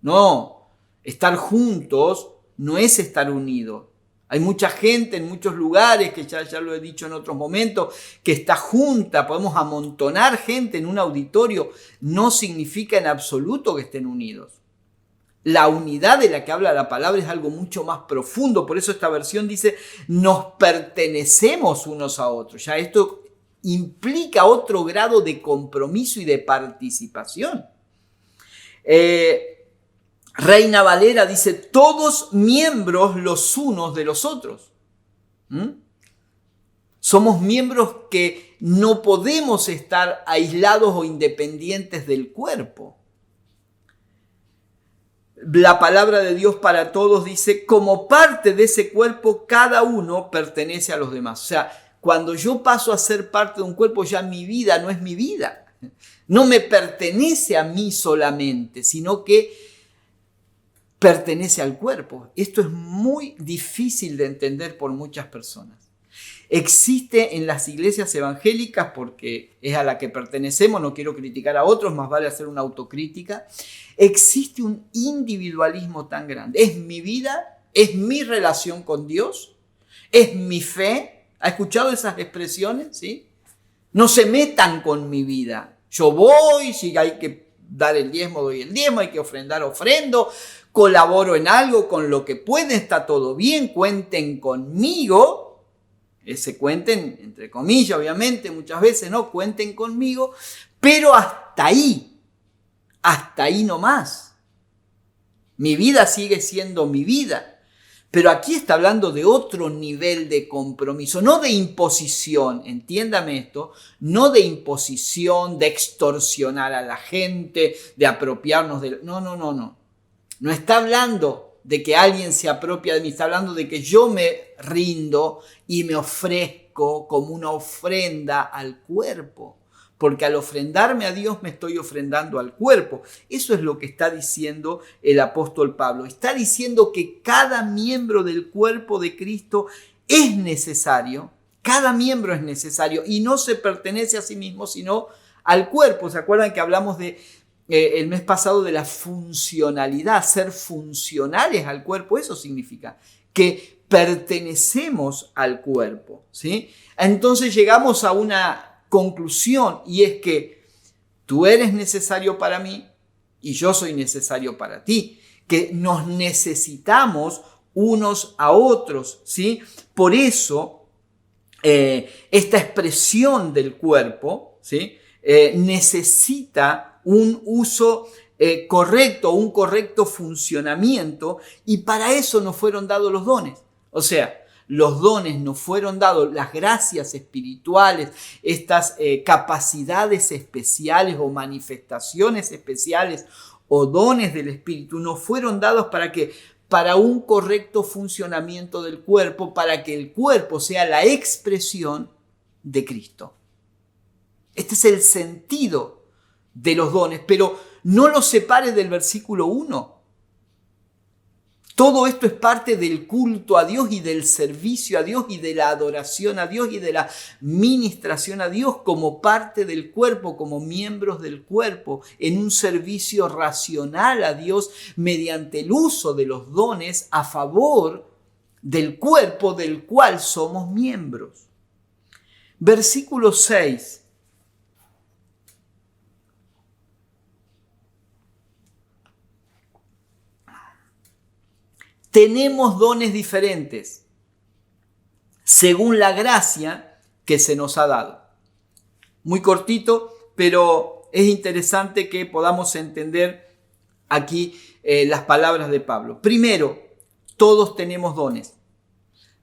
B: No, estar juntos no es estar unidos. Hay mucha gente en muchos lugares, que ya lo he dicho en otros momentos, que está junta. Podemos amontonar gente en un auditorio. No significa en absoluto que estén unidos. La unidad de la que habla la palabra es algo mucho más profundo. Por eso esta versión dice, nos pertenecemos unos a otros. Ya esto implica otro grado de compromiso y de participación. Reina Valera dice, todos miembros los unos de los otros. Somos miembros que no podemos estar aislados o independientes del cuerpo. La palabra de Dios para todos dice, como parte de ese cuerpo, cada uno pertenece a los demás. O sea, cuando yo paso a ser parte de un cuerpo, ya mi vida no es mi vida. No me pertenece a mí solamente, sino que pertenece al cuerpo. Esto es muy difícil de entender por muchas personas. Existe en las iglesias evangélicas, porque es a la que pertenecemos, no quiero criticar a otros, más vale hacer una autocrítica. Existe un individualismo tan grande. Es mi vida, es mi relación con Dios, es mi fe. ¿Ha escuchado esas expresiones? ¿Sí? No se metan con mi vida. Yo voy, si hay que dar el diezmo, doy el diezmo, hay que ofrendar, ofrendo, colaboro en algo con lo que pueden, está todo bien, cuenten conmigo. Ese cuenten, entre comillas, obviamente, muchas veces, ¿no? Cuenten conmigo, pero hasta ahí no más. Mi vida sigue siendo mi vida. Pero aquí está hablando de otro nivel de compromiso, no de imposición, entiéndame esto, no de imposición, de extorsionar a la gente, de apropiarnos de... No. No está hablando de que alguien se apropia de mí, está hablando de que yo me rindo y me ofrezco como una ofrenda al cuerpo. Porque al ofrendarme a Dios me estoy ofrendando al cuerpo. Eso es lo que está diciendo el apóstol Pablo. Está diciendo que cada miembro del cuerpo de Cristo es necesario. Cada miembro es necesario y no se pertenece a sí mismo, sino al cuerpo. ¿Se acuerdan que hablamos el mes pasado de la funcionalidad? Ser funcionales al cuerpo, eso significa que pertenecemos al cuerpo, ¿sí? Entonces llegamos a una conclusión, y es que tú eres necesario para mí y yo soy necesario para ti, que nos necesitamos unos a otros, ¿sí? Por eso esta expresión del cuerpo, ¿sí? Necesita un uso correcto, un correcto funcionamiento, y para eso nos fueron dados los dones. O sea, los dones nos fueron dados, las gracias espirituales, estas capacidades especiales o manifestaciones especiales o dones del Espíritu nos fueron dados para que para un correcto funcionamiento del cuerpo, para que el cuerpo sea la expresión de Cristo. Este es el sentido de los dones, pero no los separes del versículo 1. Todo esto es parte del culto a Dios y del servicio a Dios y de la adoración a Dios y de la ministración a Dios como parte del cuerpo, como miembros del cuerpo, en un servicio racional a Dios mediante el uso de los dones a favor del cuerpo del cual somos miembros. Versículo 6. Tenemos dones diferentes según la gracia que se nos ha dado. Muy cortito, pero es interesante que podamos entender aquí las palabras de Pablo. Primero, todos tenemos dones.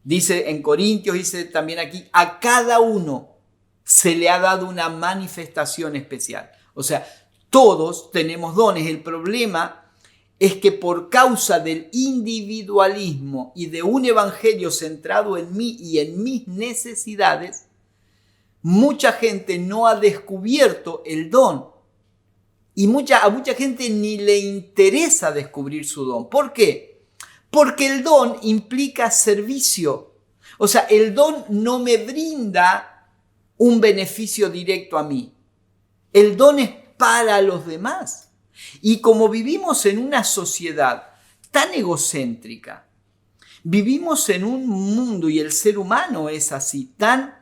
B: Dice en Corintios, dice también aquí, a cada uno se le ha dado una manifestación especial. O sea, todos tenemos dones. El problema es que por causa del individualismo y de un evangelio centrado en mí y en mis necesidades, mucha gente no ha descubierto el don. Y a mucha gente ni le interesa descubrir su don. ¿Por qué? Porque el don implica servicio. O sea, el don no me brinda un beneficio directo a mí. El don es para los demás. Y como vivimos en una sociedad tan egocéntrica, vivimos en un mundo y el ser humano es así, tan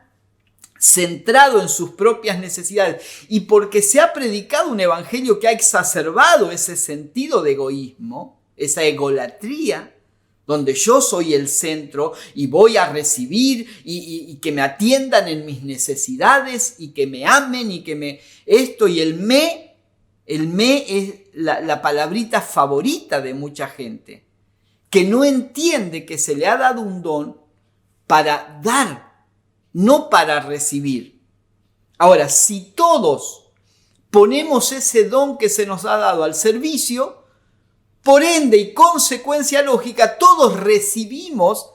B: centrado en sus propias necesidades, y porque se ha predicado un evangelio que ha exacerbado ese sentido de egoísmo, esa egolatría, donde yo soy el centro y voy a recibir y que me atiendan en mis necesidades y que me amen y que me esto y el me es la palabrita favorita de mucha gente, que no entiende que se le ha dado un don para dar, no para recibir. Ahora, si todos ponemos ese don que se nos ha dado al servicio, por ende y consecuencia lógica, todos recibimos,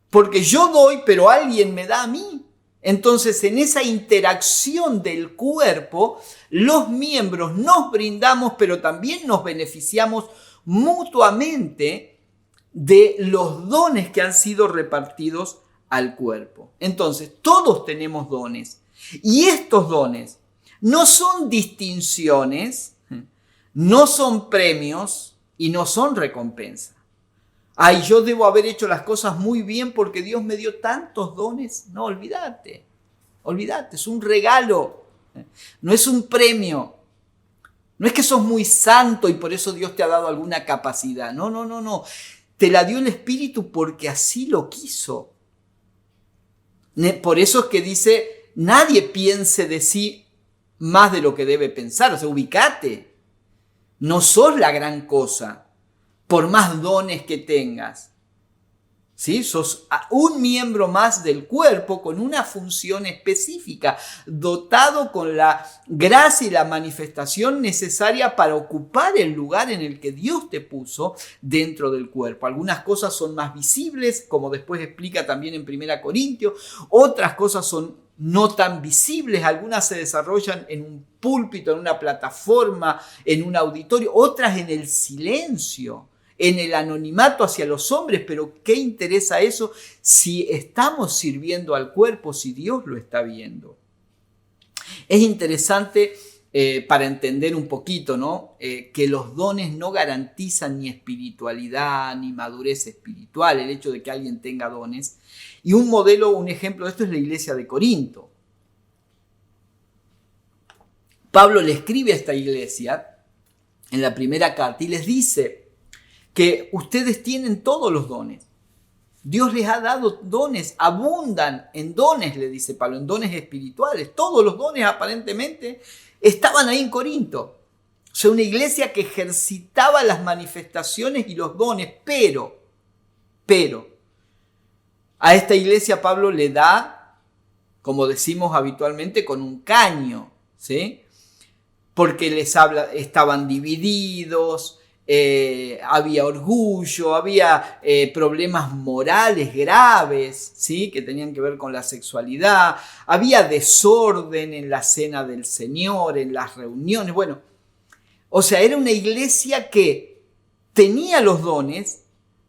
B: porque yo doy, pero alguien me da a mí. Entonces, en esa interacción del cuerpo, los miembros nos brindamos, pero también nos beneficiamos mutuamente de los dones que han sido repartidos al cuerpo. Entonces, todos tenemos dones. Y estos dones no son distinciones, no son premios y no son recompensa. Ay, yo debo haber hecho las cosas muy bien porque Dios me dio tantos dones. No, olvídate, es un regalo, no es un premio. No es que sos muy santo y por eso Dios te ha dado alguna capacidad. No. Te la dio el Espíritu porque así lo quiso. Por eso es que dice, nadie piense de sí más de lo que debe pensar. O sea, ubicate. No sos la gran cosa. Por más dones que tengas, ¿sí? Sos un miembro más del cuerpo con una función específica, dotado con la gracia y la manifestación necesaria para ocupar el lugar en el que Dios te puso dentro del cuerpo. Algunas cosas son más visibles, como después explica también en 1 Corintios, otras cosas son no tan visibles, algunas se desarrollan en un púlpito, en una plataforma, en un auditorio, otras en el silencio, en el anonimato hacia los hombres, pero ¿qué interesa eso si estamos sirviendo al cuerpo, si Dios lo está viendo? Es interesante para entender un poquito, ¿no? Que los dones no garantizan ni espiritualidad ni madurez espiritual, el hecho de que alguien tenga dones. Y un ejemplo de esto es la iglesia de Corinto. Pablo le escribe a esta iglesia en la primera carta y les dice que ustedes tienen todos los dones. Dios les ha dado dones, abundan en dones, le dice Pablo, en dones espirituales. Todos los dones aparentemente estaban ahí en Corinto. O sea, una iglesia que ejercitaba las manifestaciones y los dones, pero, a esta iglesia Pablo le da, como decimos habitualmente, con un caño, ¿sí? Porque les habla, estaban divididos, había orgullo, había problemas morales graves, ¿sí? Que tenían que ver con la sexualidad, había desorden en la cena del Señor, en las reuniones. Bueno, o sea, era una iglesia que tenía los dones,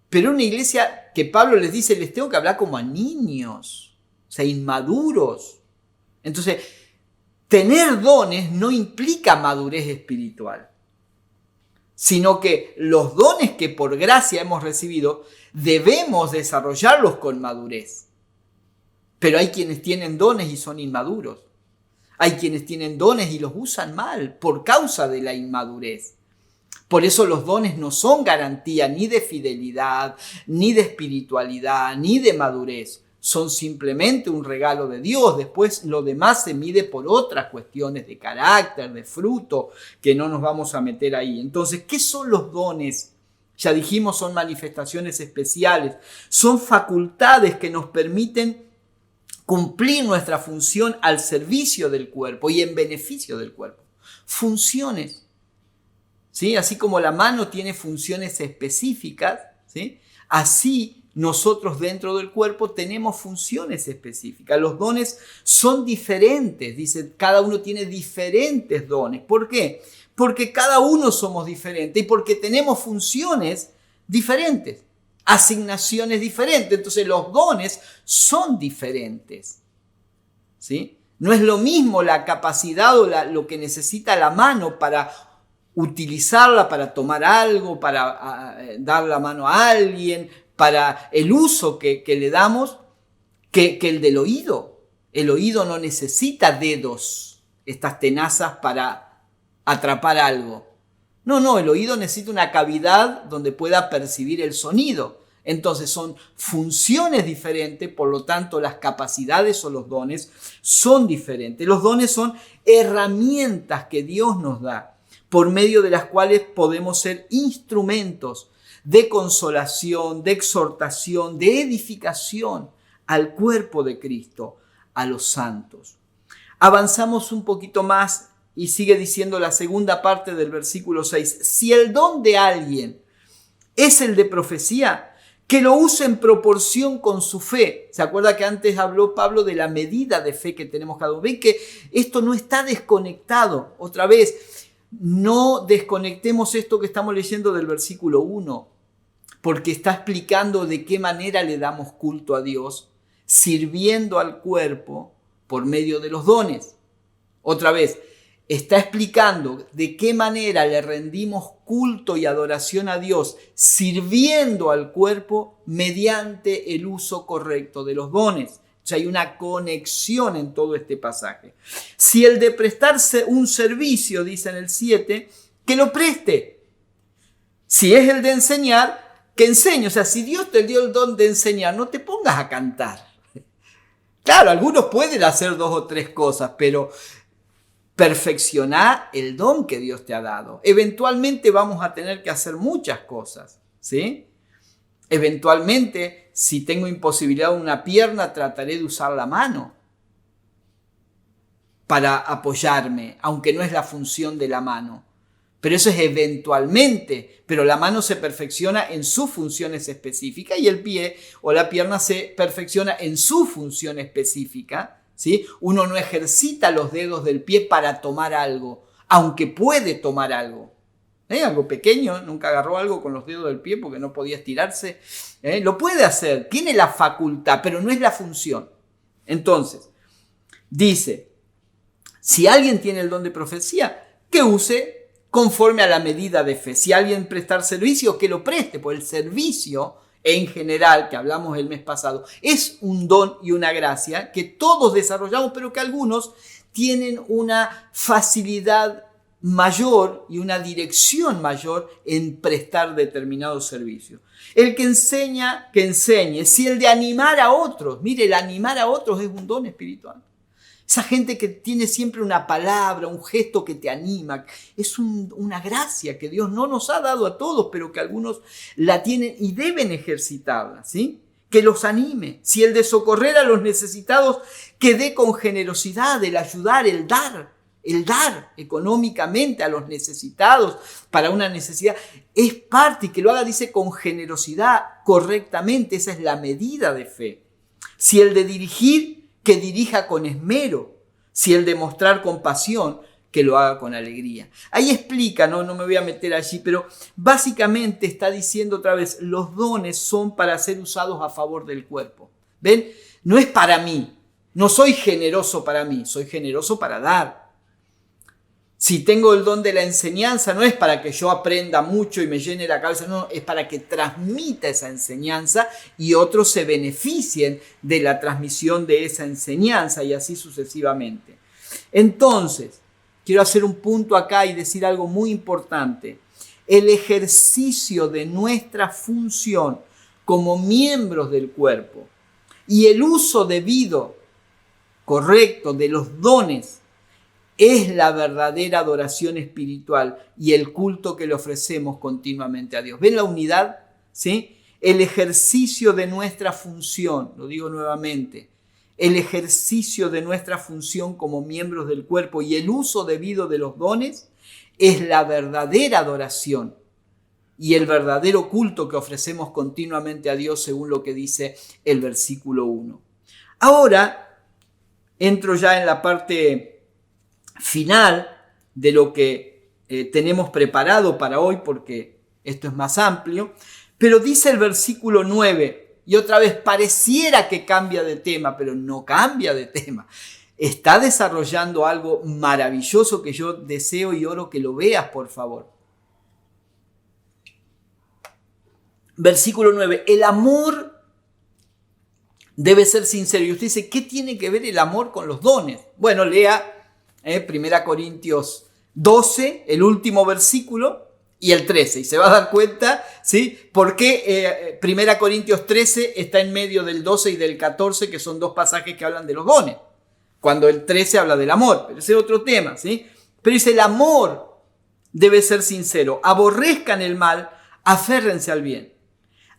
B: pero una iglesia que Pablo les dice, les tengo que hablar como a niños, o sea, inmaduros. Entonces, tener dones no implica madurez espiritual, sino que los dones que por gracia hemos recibido debemos desarrollarlos con madurez. Pero hay quienes tienen dones y son inmaduros. Hay quienes tienen dones y los usan mal por causa de la inmadurez. Por eso los dones no son garantía ni de fidelidad, ni de espiritualidad, ni de madurez. Son simplemente un regalo de Dios. Después lo demás se mide por otras cuestiones de carácter, de fruto, que no nos vamos a meter ahí. Entonces, ¿qué son los dones? Ya dijimos, son manifestaciones especiales. Son facultades que nos permiten cumplir nuestra función al servicio del cuerpo y en beneficio del cuerpo. Funciones, ¿sí? Así como la mano tiene funciones específicas, ¿sí? Así nosotros dentro del cuerpo tenemos funciones específicas. Los dones son diferentes, dice, cada uno tiene diferentes dones. ¿Por qué? Porque cada uno somos diferentes y porque tenemos funciones diferentes, asignaciones diferentes. Entonces los dones son diferentes, ¿sí? No es lo mismo la capacidad o lo que necesita la mano para utilizarla, para tomar algo, para dar la mano a alguien, para el uso que le damos, que el del oído. El oído no necesita dedos, estas tenazas para atrapar algo. No, el oído necesita una cavidad donde pueda percibir el sonido. Entonces son funciones diferentes, por lo tanto las capacidades o los dones son diferentes. Los dones son herramientas que Dios nos da, por medio de las cuales podemos ser instrumentos de consolación, de exhortación, de edificación al cuerpo de Cristo, a los santos. Avanzamos un poquito más y sigue diciendo la segunda parte del versículo 6. Si el don de alguien es el de profecía, que lo use en proporción con su fe. ¿Se acuerda que antes habló Pablo de la medida de fe que tenemos cada uno? Ven que esto no está desconectado. Otra vez, no desconectemos esto que estamos leyendo del versículo 1. Porque está explicando de qué manera le damos culto a Dios, sirviendo al cuerpo por medio de los dones. Otra vez, está explicando de qué manera le rendimos culto y adoración a Dios, sirviendo al cuerpo mediante el uso correcto de los dones. O sea, hay una conexión en todo este pasaje. Si el de prestarse un servicio, dice en el 7, que lo preste. Si es el de enseñar, que enseñe. O sea, si Dios te dio el don de enseñar, no te pongas a cantar. Claro, algunos pueden hacer 2 o 3 cosas, pero perfeccionar el don que Dios te ha dado. Eventualmente vamos a tener que hacer muchas cosas, ¿sí? Eventualmente, si tengo imposibilidad de una pierna, trataré de usar la mano para apoyarme, aunque no es la función de la mano. Pero eso es eventualmente, pero la mano se perfecciona en sus funciones específicas y el pie o la pierna se perfecciona en su función específica, ¿sí? Uno no ejercita los dedos del pie para tomar algo, aunque puede tomar algo. Algo pequeño, nunca agarró algo con los dedos del pie porque no podía estirarse. Lo puede hacer, tiene la facultad, pero no es la función. Entonces, dice, si alguien tiene el don de profecía, que use conforme a la medida de fe. Si alguien prestar servicio, que lo preste, porque el servicio en general, que hablamos el mes pasado, es un don y una gracia que todos desarrollamos, pero que algunos tienen una facilidad mayor y una dirección mayor en prestar determinados servicios. El que enseña, que enseñe. Si el de animar a otros, mire, el animar a otros es un don espiritual. Esa gente que tiene siempre una palabra, un gesto que te anima, es una gracia que Dios no nos ha dado a todos, pero que algunos la tienen y deben ejercitarla, ¿sí? Que los anime. Si el de socorrer a los necesitados, que dé con generosidad, el ayudar, el dar, El dar económicamente a los necesitados para una necesidad es parte, y que lo haga, dice, con generosidad, correctamente. Esa es la medida de fe. Si el de dirigir, que dirija con esmero. Si el de mostrar compasión, que lo haga con alegría. Ahí explica, no me voy a meter allí, pero básicamente está diciendo otra vez, los dones son para ser usados a favor del cuerpo. ¿Ven? No es para mí. No soy generoso para mí, soy generoso para dar. Si tengo el don de la enseñanza, no es para que yo aprenda mucho y me llene la cabeza, no, es para que transmita esa enseñanza y otros se beneficien de la transmisión de esa enseñanza y así sucesivamente. Entonces, quiero hacer un punto acá y decir algo muy importante. El ejercicio de nuestra función como miembros del cuerpo y el uso debido, correcto, de los dones es la verdadera adoración espiritual y el culto que le ofrecemos continuamente a Dios. ¿Ven la unidad? ¿Sí? El ejercicio de nuestra función, lo digo nuevamente, el ejercicio de nuestra función como miembros del cuerpo y el uso debido de los dones es la verdadera adoración y el verdadero culto que ofrecemos continuamente a Dios, según lo que dice el versículo 1. Ahora entro ya en la parte final de lo que tenemos preparado para hoy, porque esto es más amplio, pero dice el versículo 9, y otra vez pareciera que cambia de tema, pero no cambia de tema. Está desarrollando algo maravilloso que yo deseo y oro que lo veas, por favor. Versículo 9, el amor debe ser sincero. Y usted dice, ¿qué tiene que ver el amor con los dones? Bueno, lea 1 Corintios 12, el último versículo, y el 13. Y se va a dar cuenta, ¿sí?, por qué 1 Corintios 13 está en medio del 12 y del 14, que son dos pasajes que hablan de los dones. Cuando el 13 habla del amor, pero ese es otro tema, ¿sí? Pero dice, el amor debe ser sincero. Aborrezcan el mal, aférrense al bien.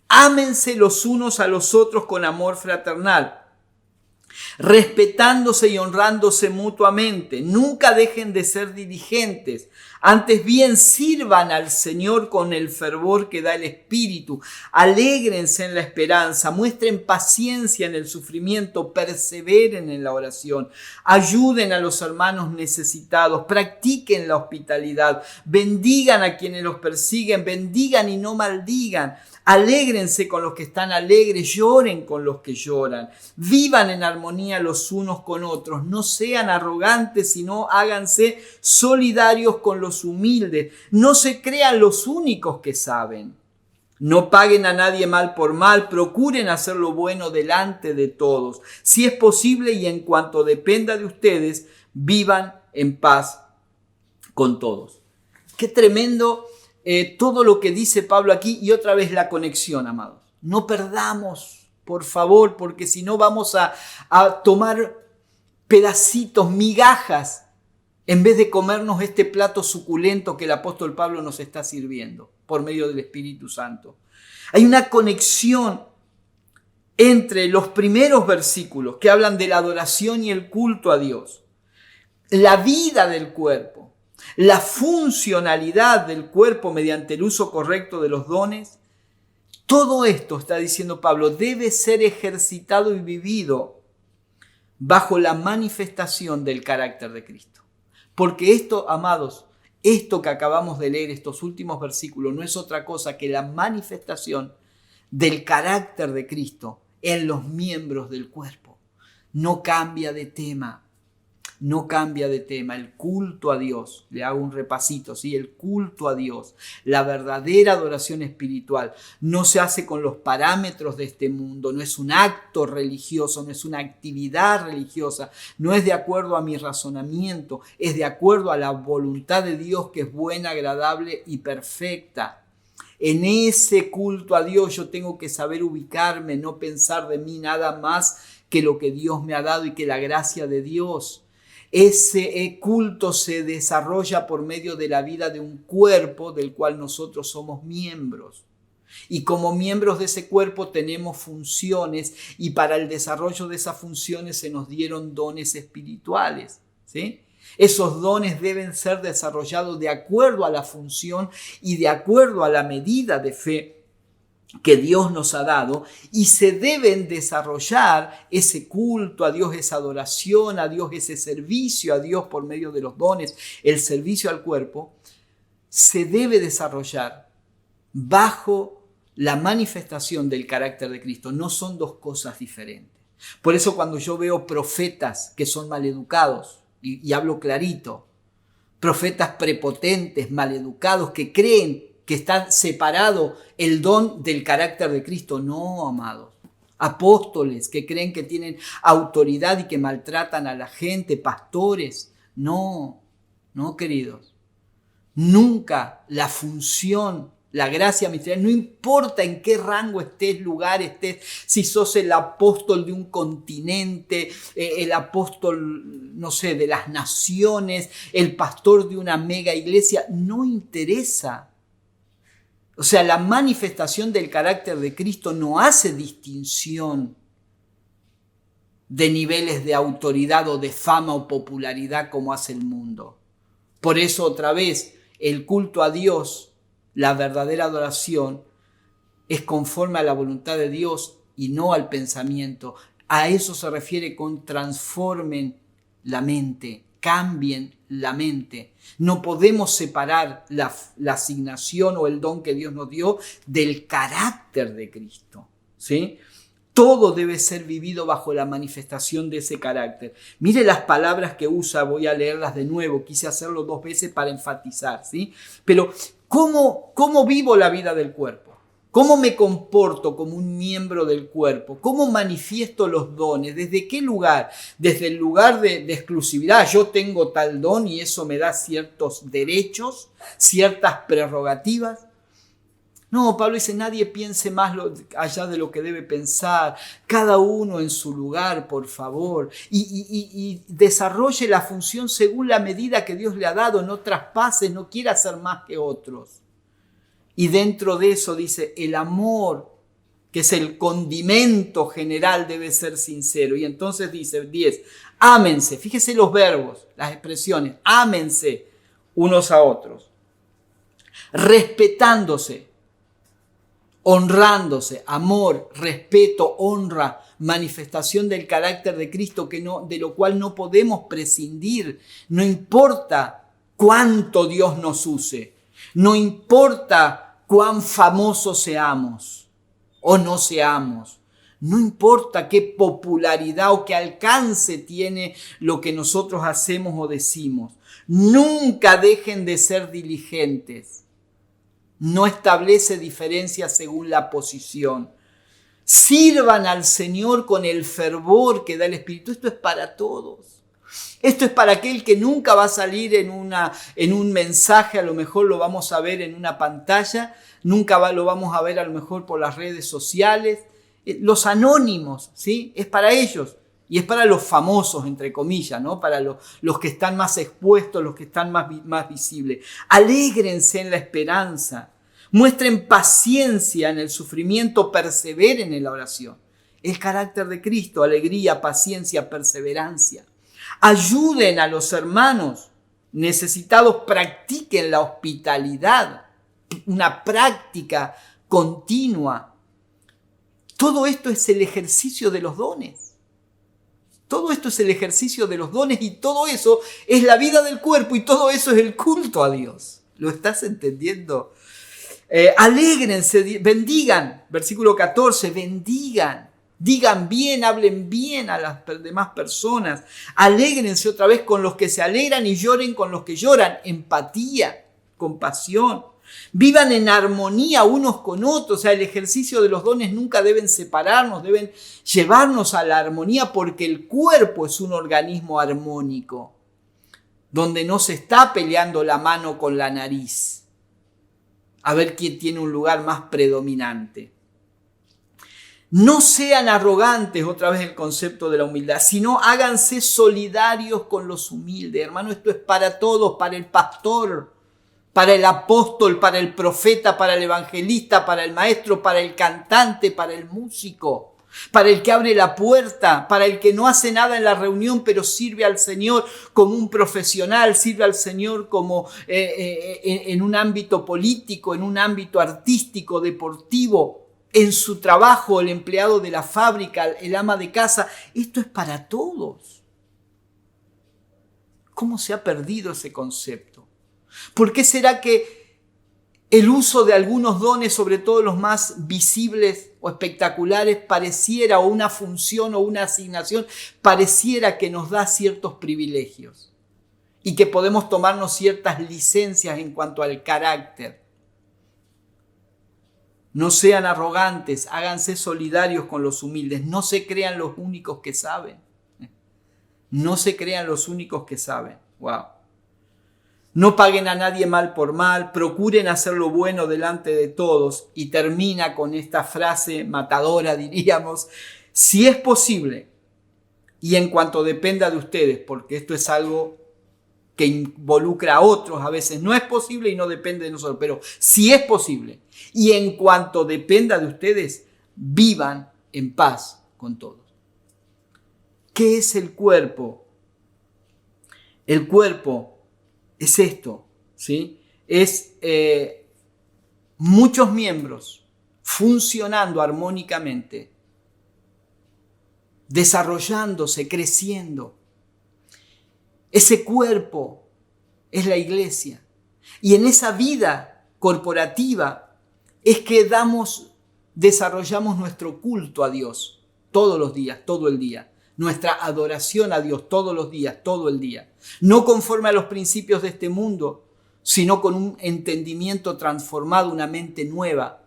B: Ámense los unos a los otros con amor fraternal, respetándose y honrándose mutuamente. Nunca dejen de ser diligentes. Antes bien, sirvan al Señor con el fervor que da el Espíritu. Alégrense en la esperanza. Muestren paciencia en el sufrimiento. Perseveren en la oración. Ayuden a los hermanos necesitados. Practiquen la hospitalidad. Bendigan a quienes los persiguen. Bendigan y no maldigan. Alégrense con los que están alegres, lloren con los que lloran. Vivan en armonía los unos con otros. No sean arrogantes, sino háganse solidarios con los humildes. No se crean los únicos que saben. No paguen a nadie mal por mal. Procuren hacer lo bueno delante de todos. Si es posible y en cuanto dependa de ustedes, vivan en paz con todos. Qué tremendo todo lo que dice Pablo aquí, y otra vez la conexión, amados. No perdamos, por favor, porque si no vamos a tomar pedacitos, migajas, en vez de comernos este plato suculento que el apóstol Pablo nos está sirviendo por medio del Espíritu Santo. Hay una conexión entre los primeros versículos que hablan de la adoración y el culto a Dios, la vida del cuerpo, la funcionalidad del cuerpo mediante el uso correcto de los dones. Todo esto, está diciendo Pablo, debe ser ejercitado y vivido bajo la manifestación del carácter de Cristo. Porque esto, amados, esto que acabamos de leer, estos últimos versículos, no es otra cosa que la manifestación del carácter de Cristo en los miembros del cuerpo. No cambia de tema. No cambia de tema. El culto a Dios, le hago un repasito, ¿sí? El culto a Dios, la verdadera adoración espiritual, no se hace con los parámetros de este mundo, no es un acto religioso, no es una actividad religiosa, no es de acuerdo a mi razonamiento, es de acuerdo a la voluntad de Dios, que es buena, agradable y perfecta. En ese culto a Dios yo tengo que saber ubicarme, no pensar de mí nada más que lo que Dios me ha dado y que la gracia de Dios. Ese culto se desarrolla por medio de la vida de un cuerpo del cual nosotros somos miembros. Y como miembros de ese cuerpo tenemos funciones, y para el desarrollo de esas funciones se nos dieron dones espirituales, ¿sí? Esos dones deben ser desarrollados de acuerdo a la función y de acuerdo a la medida de fe que Dios nos ha dado, y se deben desarrollar ese culto a Dios, esa adoración a Dios, ese servicio a Dios por medio de los dones, el servicio al cuerpo, se debe desarrollar bajo la manifestación del carácter de Cristo. No son dos cosas diferentes. Por eso cuando yo veo profetas que son maleducados, y hablo clarito, profetas prepotentes, maleducados, que creen que está separado el don del carácter de Cristo. No, amados. Apóstoles que creen que tienen autoridad y que maltratan a la gente, pastores. No, queridos. Nunca la función, la gracia ministerial, no importa en qué rango estés, lugar estés, si sos el apóstol de un continente, el apóstol, no sé, de las naciones, el pastor de una mega iglesia, no interesa. O sea, la manifestación del carácter de Cristo no hace distinción de niveles de autoridad o de fama o popularidad como hace el mundo. Por eso, otra vez, el culto a Dios, la verdadera adoración, es conforme a la voluntad de Dios y no al pensamiento. A eso se refiere con transformen la mente, cambien la mente. No podemos separar la asignación o el don que Dios nos dio del carácter de Cristo, ¿sí? Todo debe ser vivido bajo la manifestación de ese carácter. Mire las palabras que usa, voy a leerlas de nuevo, quise hacerlo 2 veces para enfatizar, ¿sí? Pero ¿cómo vivo la vida del cuerpo? ¿Cómo me comporto como un miembro del cuerpo? ¿Cómo manifiesto los dones? ¿Desde qué lugar? Desde el lugar de exclusividad. Yo tengo tal don y eso me da ciertos derechos, ciertas prerrogativas. No, Pablo dice, nadie piense más allá de lo que debe pensar. Cada uno en su lugar, por favor. Y desarrolle la función según la medida que Dios le ha dado. No traspase, no quiera hacer más que otros. Y dentro de eso dice, el amor, que es el condimento general, debe ser sincero. Y entonces dice 10, ámense. Fíjese los verbos, las expresiones. Ámense unos a otros. Respetándose, honrándose, amor, respeto, honra, manifestación del carácter de Cristo de lo cual no podemos prescindir. No importa cuánto Dios nos use. No importa cuán famosos seamos o no seamos. No importa qué popularidad o qué alcance tiene lo que nosotros hacemos o decimos. Nunca dejen de ser diligentes. No establece diferencias según la posición. Sirvan al Señor con el fervor que da el Espíritu. Esto es para todos. Esto es para aquel que nunca va a salir en un mensaje, a lo mejor lo vamos a ver en una pantalla, nunca lo vamos a ver a lo mejor por las redes sociales. Los anónimos, ¿sí? Es para ellos y es para los famosos, entre comillas, ¿no? Para los que están más expuestos, los que están más visibles. Alégrense en la esperanza, muestren paciencia en el sufrimiento, perseveren en la oración. El carácter de Cristo, alegría, paciencia, perseverancia. Ayuden a los hermanos necesitados, practiquen la hospitalidad, una práctica continua. Todo esto es el ejercicio de los dones. Todo esto es el ejercicio de los dones y todo eso es la vida del cuerpo y todo eso es el culto a Dios. ¿Lo estás entendiendo? Alégrense, bendigan. Versículo 14, bendigan. Digan bien, hablen bien a las demás personas. Alégrense otra vez con los que se alegran y lloren con los que lloran. Empatía, compasión. Vivan en armonía unos con otros. O sea, el ejercicio de los dones nunca deben separarnos, deben llevarnos a la armonía porque el cuerpo es un organismo armónico, donde no se está peleando la mano con la nariz a ver quién tiene un lugar más predominante. No sean arrogantes, otra vez el concepto de la humildad, sino háganse solidarios con los humildes. Hermano, esto es para todos, para el pastor, para el apóstol, para el profeta, para el evangelista, para el maestro, para el cantante, para el músico. para el que abre la puerta, para el que no hace nada en la reunión, pero sirve al Señor como un profesional, sirve al Señor como en un ámbito político, en un ámbito artístico, deportivo, en su trabajo, el empleado de la fábrica, el ama de casa. Esto es para todos. ¿Cómo se ha perdido ese concepto? ¿Por qué será que el uso de algunos dones, sobre todo los más visibles o espectaculares, pareciera, o una función o una asignación, pareciera que nos da ciertos privilegios y que podemos tomarnos ciertas licencias en cuanto al carácter? No sean arrogantes, háganse solidarios con los humildes, no se crean los únicos que saben. No se crean los únicos que saben. Wow. No paguen a nadie mal por mal, procuren hacer lo bueno delante de todos. Y termina con esta frase matadora, diríamos: si es posible, y en cuanto dependa de ustedes, porque esto es algo que involucra a otros, a veces no es posible y no depende de nosotros, pero si es posible, y en cuanto dependa de ustedes, vivan en paz con todos. ¿Qué es el cuerpo? El cuerpo es esto, ¿sí? Es muchos miembros funcionando armónicamente, desarrollándose, creciendo. Ese cuerpo es la iglesia. Y en esa vida corporativa es que desarrollamos nuestro culto a Dios todos los días, todo el día. Nuestra adoración a Dios todos los días, todo el día. No conforme a los principios de este mundo, sino con un entendimiento transformado, una mente nueva.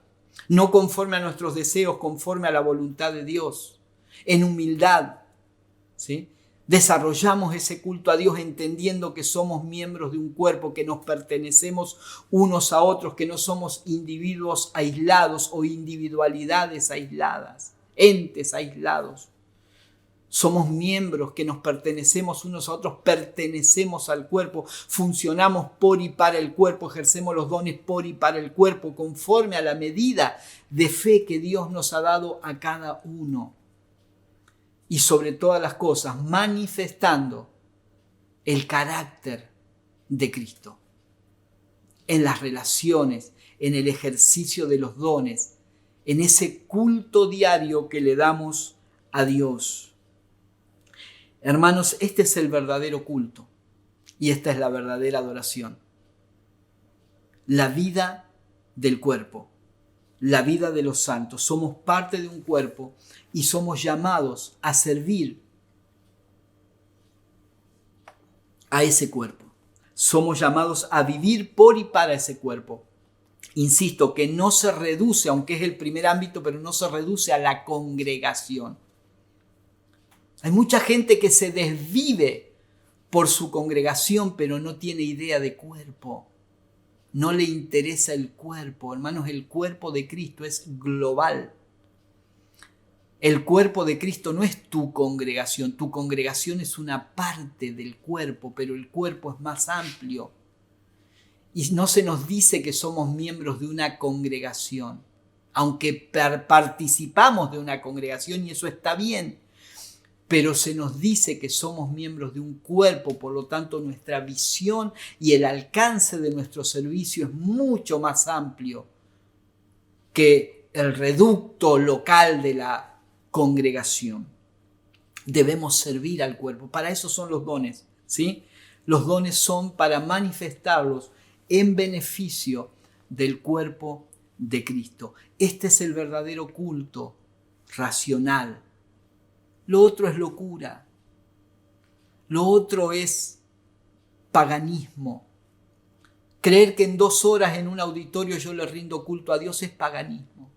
B: No conforme a nuestros deseos, conforme a la voluntad de Dios. En humildad, ¿sí? Desarrollamos ese culto a Dios entendiendo que somos miembros de un cuerpo, que nos pertenecemos unos a otros, que no somos individuos aislados o individualidades aisladas, entes aislados. Somos miembros que nos pertenecemos unos a otros, pertenecemos al cuerpo, funcionamos por y para el cuerpo, ejercemos los dones por y para el cuerpo, conforme a la medida de fe que Dios nos ha dado a cada uno. Y sobre todas las cosas, manifestando el carácter de Cristo en las relaciones, en el ejercicio de los dones, en ese culto diario que le damos a Dios. Hermanos, este es el verdadero culto y esta es la verdadera adoración. La vida del cuerpo, la vida de los santos. Somos parte de un cuerpo y somos llamados a servir a ese cuerpo. Somos llamados a vivir por y para ese cuerpo. Insisto, que no se reduce, aunque es el primer ámbito, pero no se reduce a la congregación. Hay mucha gente que se desvive por su congregación, pero no tiene idea de cuerpo. No le interesa el cuerpo. Hermanos, el cuerpo de Cristo es global. El cuerpo de Cristo no es tu congregación. Tu congregación es una parte del cuerpo, pero el cuerpo es más amplio. Y no se nos dice que somos miembros de una congregación, aunque participamos de una congregación y eso está bien. Pero se nos dice que somos miembros de un cuerpo, por lo tanto nuestra visión y el alcance de nuestro servicio es mucho más amplio que el reducto local de la congregación. Debemos servir al cuerpo. Para eso son los dones, ¿sí? Los dones son para manifestarlos en beneficio del cuerpo de Cristo. Este es el verdadero culto racional. Lo otro es locura. Lo otro es paganismo. Creer que en 2 horas en un auditorio yo le rindo culto a Dios es paganismo.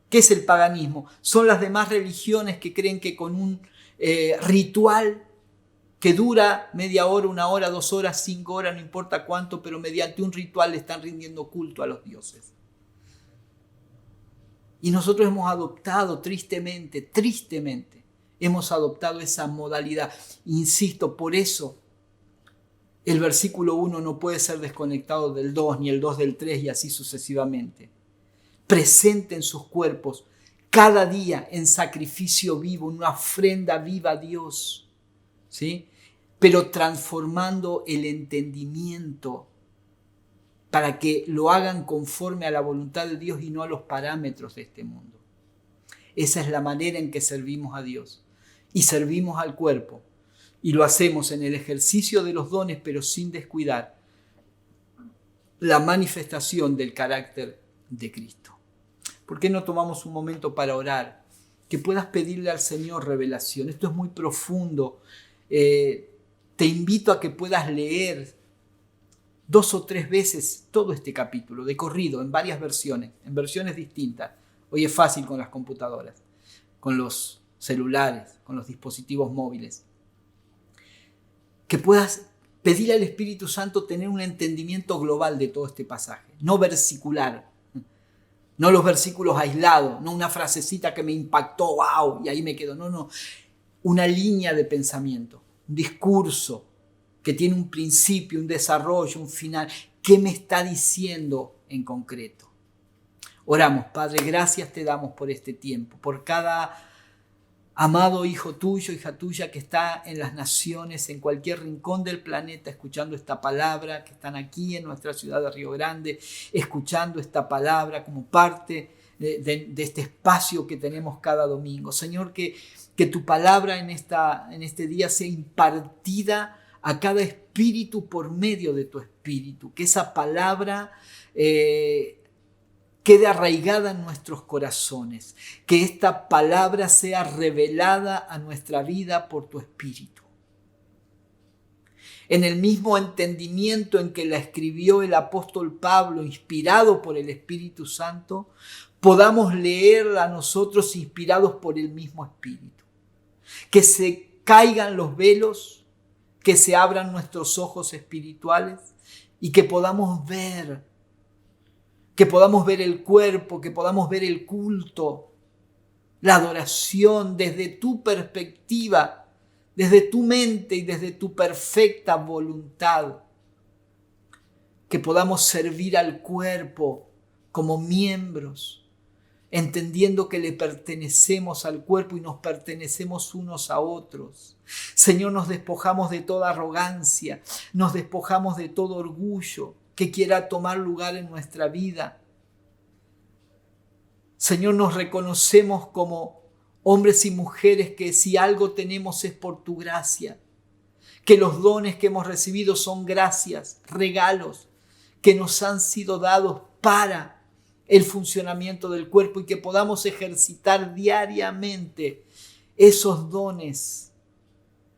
B: ¿Qué es el paganismo? Son las demás religiones que creen que con un ritual que dura media hora, 1 hora, 2 horas, 5 horas, no importa cuánto, pero mediante un ritual le están rindiendo culto a los dioses. Y nosotros hemos adoptado tristemente, hemos adoptado esa modalidad. Insisto, por eso el versículo 1 no puede ser desconectado del 2, ni el 2 del 3 y así sucesivamente. Presenten sus cuerpos cada día en sacrificio vivo, una ofrenda viva a Dios, ¿sí? Pero transformando el entendimiento para que lo hagan conforme a la voluntad de Dios y no a los parámetros de este mundo. Esa es la manera en que servimos a Dios y servimos al cuerpo. Y lo hacemos en el ejercicio de los dones, pero sin descuidar la manifestación del carácter de Cristo. ¿Por qué no tomamos un momento para orar? Que puedas pedirle al Señor revelación. Esto es muy profundo. Te invito a que puedas leer 2 o 3 veces todo este capítulo de corrido, en varias versiones, en versiones distintas. Hoy es fácil con las computadoras, con los celulares, con los dispositivos móviles. Que puedas pedir al Espíritu Santo tener un entendimiento global de todo este pasaje, no versicular, no los versículos aislados, no una frasecita que me impactó, wow, y ahí me quedo. No, una línea de pensamiento, un discurso que tiene un principio, un desarrollo, un final. ¿Qué me está diciendo en concreto? Oramos, Padre, gracias te damos por este tiempo, por cada amado hijo tuyo, hija tuya que está en las naciones, en cualquier rincón del planeta, escuchando esta palabra, que están aquí en nuestra ciudad de Río Grande, escuchando esta palabra como parte de este espacio que tenemos cada domingo. Señor, que tu palabra en este día sea impartida a cada espíritu por medio de tu espíritu, que esa palabra quede arraigada en nuestros corazones, que esta palabra sea revelada a nuestra vida por tu espíritu. En el mismo entendimiento en que la escribió el apóstol Pablo, inspirado por el Espíritu Santo, podamos leerla nosotros inspirados por el mismo Espíritu. Que se caigan los velos, que se abran nuestros ojos espirituales y que podamos ver el cuerpo, que podamos ver el culto, la adoración desde tu perspectiva, desde tu mente y desde tu perfecta voluntad. Que podamos servir al cuerpo como miembros, entendiendo que le pertenecemos al cuerpo y nos pertenecemos unos a otros. Señor, nos despojamos de toda arrogancia, nos despojamos de todo orgullo que quiera tomar lugar en nuestra vida. Señor, nos reconocemos como hombres y mujeres que si algo tenemos es por tu gracia, que los dones que hemos recibido son gracias, regalos que nos han sido dados para el funcionamiento del cuerpo y que podamos ejercitar diariamente esos dones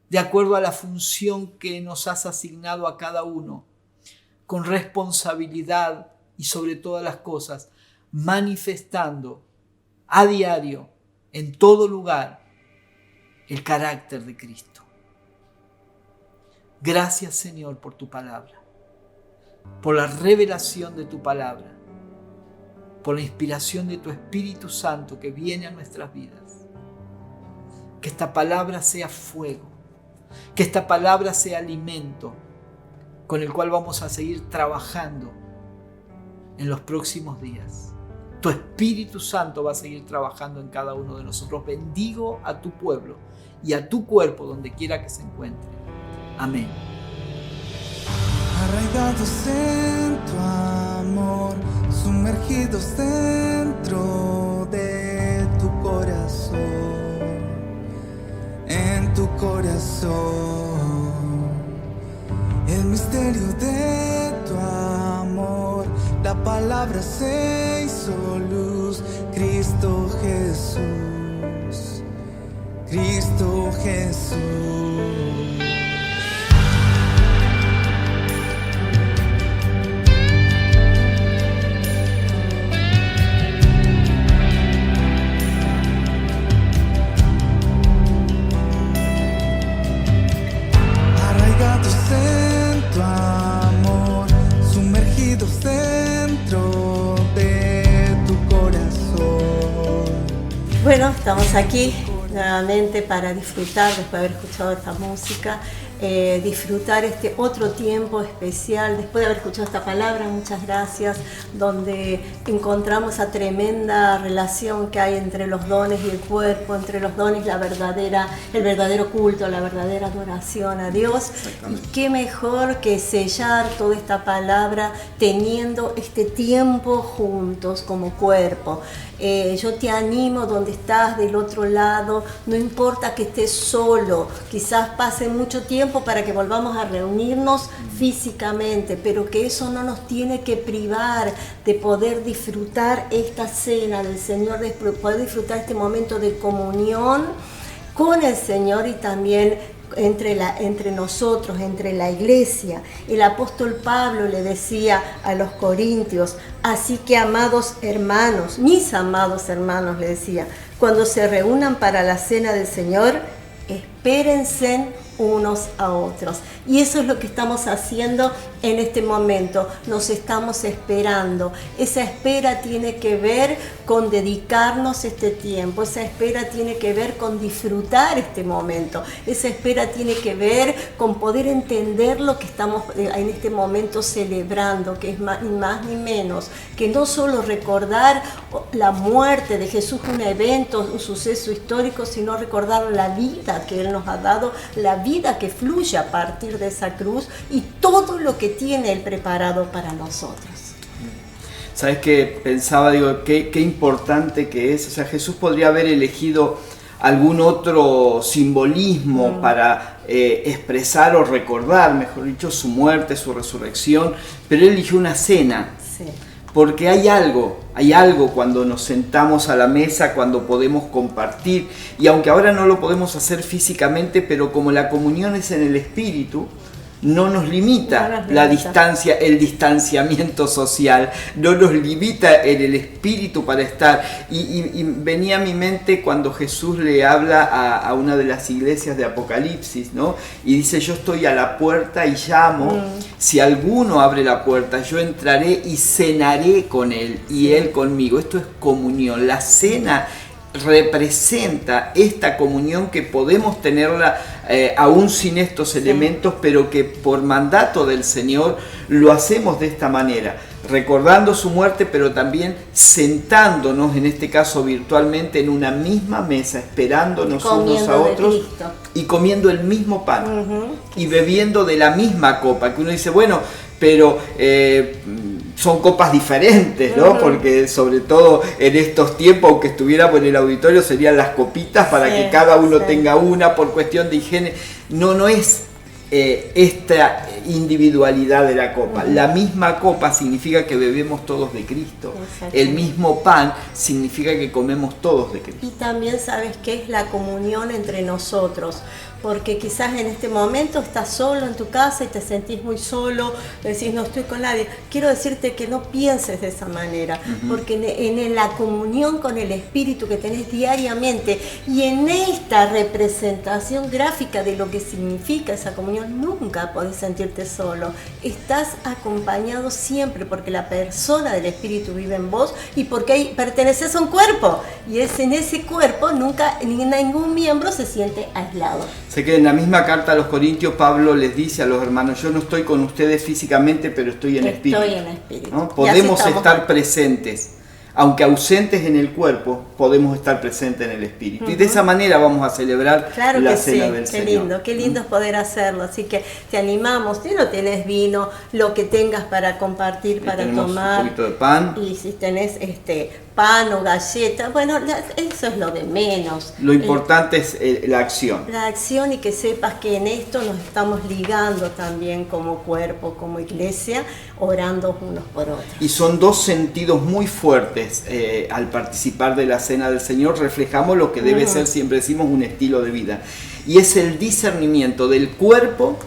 B: de acuerdo a la función que nos has asignado a cada uno, con responsabilidad y sobre todas las cosas, manifestando a diario, en todo lugar, el carácter de Cristo. Gracias, Señor, por tu palabra, por la revelación de tu palabra, por la inspiración de tu Espíritu Santo que viene a nuestras vidas. Que esta palabra sea fuego, que esta palabra sea alimento con el cual vamos a seguir trabajando en los próximos días. Tu Espíritu Santo va a seguir trabajando en cada uno de nosotros. Bendigo a tu pueblo y a tu cuerpo donde quiera que se encuentre. Amén.
C: Arraigados en tu amor, sumergidos dentro de tu corazón, en tu corazón, el misterio de tu amor, la palabra se hizo luz, Cristo Jesús, Cristo Jesús.
D: Bueno, estamos aquí nuevamente para disfrutar después de haber escuchado esta música disfrutar este otro tiempo especial, después de haber escuchado esta palabra, muchas gracias, donde encontramos esa tremenda relación que hay entre los dones y el cuerpo, entre los dones, el verdadero culto, la verdadera adoración a Dios. Y qué mejor que sellar toda esta palabra teniendo este tiempo juntos como cuerpo. Yo te animo donde estás del otro lado, no importa que estés solo, quizás pase mucho tiempo para que volvamos a reunirnos físicamente, pero que eso no nos tiene que privar de poder disfrutar esta cena del Señor, de poder disfrutar este momento de comunión con el Señor y también entre nosotros, entre la iglesia. El apóstol Pablo le decía a los corintios: así que amados hermanos, mis amados hermanos, le decía, cuando se reúnan para la cena del Señor, espérense unos a otros. Y eso es lo que estamos haciendo en este momento, nos estamos esperando. Esa espera tiene que ver con dedicarnos este tiempo, esa espera tiene que ver con disfrutar este momento, esa espera tiene que ver con poder entender lo que estamos en este momento celebrando, que es ni más ni menos que no solo recordar la muerte de Jesús, un evento, un suceso histórico, sino recordar la vida que Él nos ha dado, la vida que fluye a partir de esa cruz y todo lo que tiene Él preparado para nosotros.
B: ¿Sabes qué? Pensaba, digo, qué importante que es. O sea, Jesús podría haber elegido algún otro simbolismo para expresar o recordar, mejor dicho, su muerte, su resurrección, pero Él eligió una cena.
D: Sí.
B: Porque hay algo cuando nos sentamos a la mesa, cuando podemos compartir, y aunque ahora no lo podemos hacer físicamente, pero como la comunión es en el espíritu, no nos limita la distancia, el distanciamiento social, no nos limita en el espíritu para estar. Y venía a mi mente cuando Jesús le habla a una de las iglesias de Apocalipsis, ¿no? Y dice: yo estoy a la puerta y llamo, si alguno abre la puerta, yo entraré y cenaré con él y él conmigo. Esto es comunión. La cena representa esta comunión que podemos tenerla aún sin estos elementos, pero que por mandato del Señor lo hacemos de esta manera, recordando su muerte, pero también sentándonos, en este caso virtualmente, en una misma mesa, esperándonos unos a otros y comiendo el mismo pan y bebiendo de la misma copa, que uno dice, bueno, pero son copas diferentes, ¿no? Porque sobre todo en estos tiempos, aunque estuviéramos en el auditorio, serían las copitas para que cada uno tenga una por cuestión de higiene. No es esta individualidad de la copa. La misma copa significa que bebemos todos de Cristo. El mismo pan significa que comemos todos de Cristo.
D: Y también sabes que es la comunión entre nosotros, porque quizás en este momento estás solo en tu casa y te sentís muy solo, decís no estoy con nadie. Quiero decirte que no pienses de esa manera, porque en la comunión con el Espíritu que tenés diariamente y en esta representación gráfica de lo que significa esa comunión, nunca podés sentirte solo. Estás acompañado siempre porque la persona del Espíritu vive en vos y porque perteneces a un cuerpo, y es en ese cuerpo nunca ningún miembro se siente aislado.
B: Sé que en la misma carta a los Corintios Pablo les dice a los hermanos: yo no estoy con ustedes físicamente, pero estoy en espíritu.
D: Estoy en espíritu.
B: ¿No? Podemos estar presentes, aunque ausentes en el cuerpo, podemos estar presentes en el espíritu. Y de esa manera vamos a celebrar la cena del Señor.
D: Qué lindo es poder hacerlo. Así que te animamos. Si no tienes vino, lo que tengas para compartir, para tomar.
B: Un poquito de pan.
D: Y si tenés pan o galleta, bueno, eso es lo de menos.
B: Lo importante es la acción.
D: La acción, y que sepas que en esto nos estamos ligando también como cuerpo, como iglesia, orando unos por otros.
B: Y son dos sentidos muy fuertes. Al participar de la cena del Señor reflejamos lo que debe ser, siempre decimos, un estilo de vida. Y es el discernimiento del cuerpo,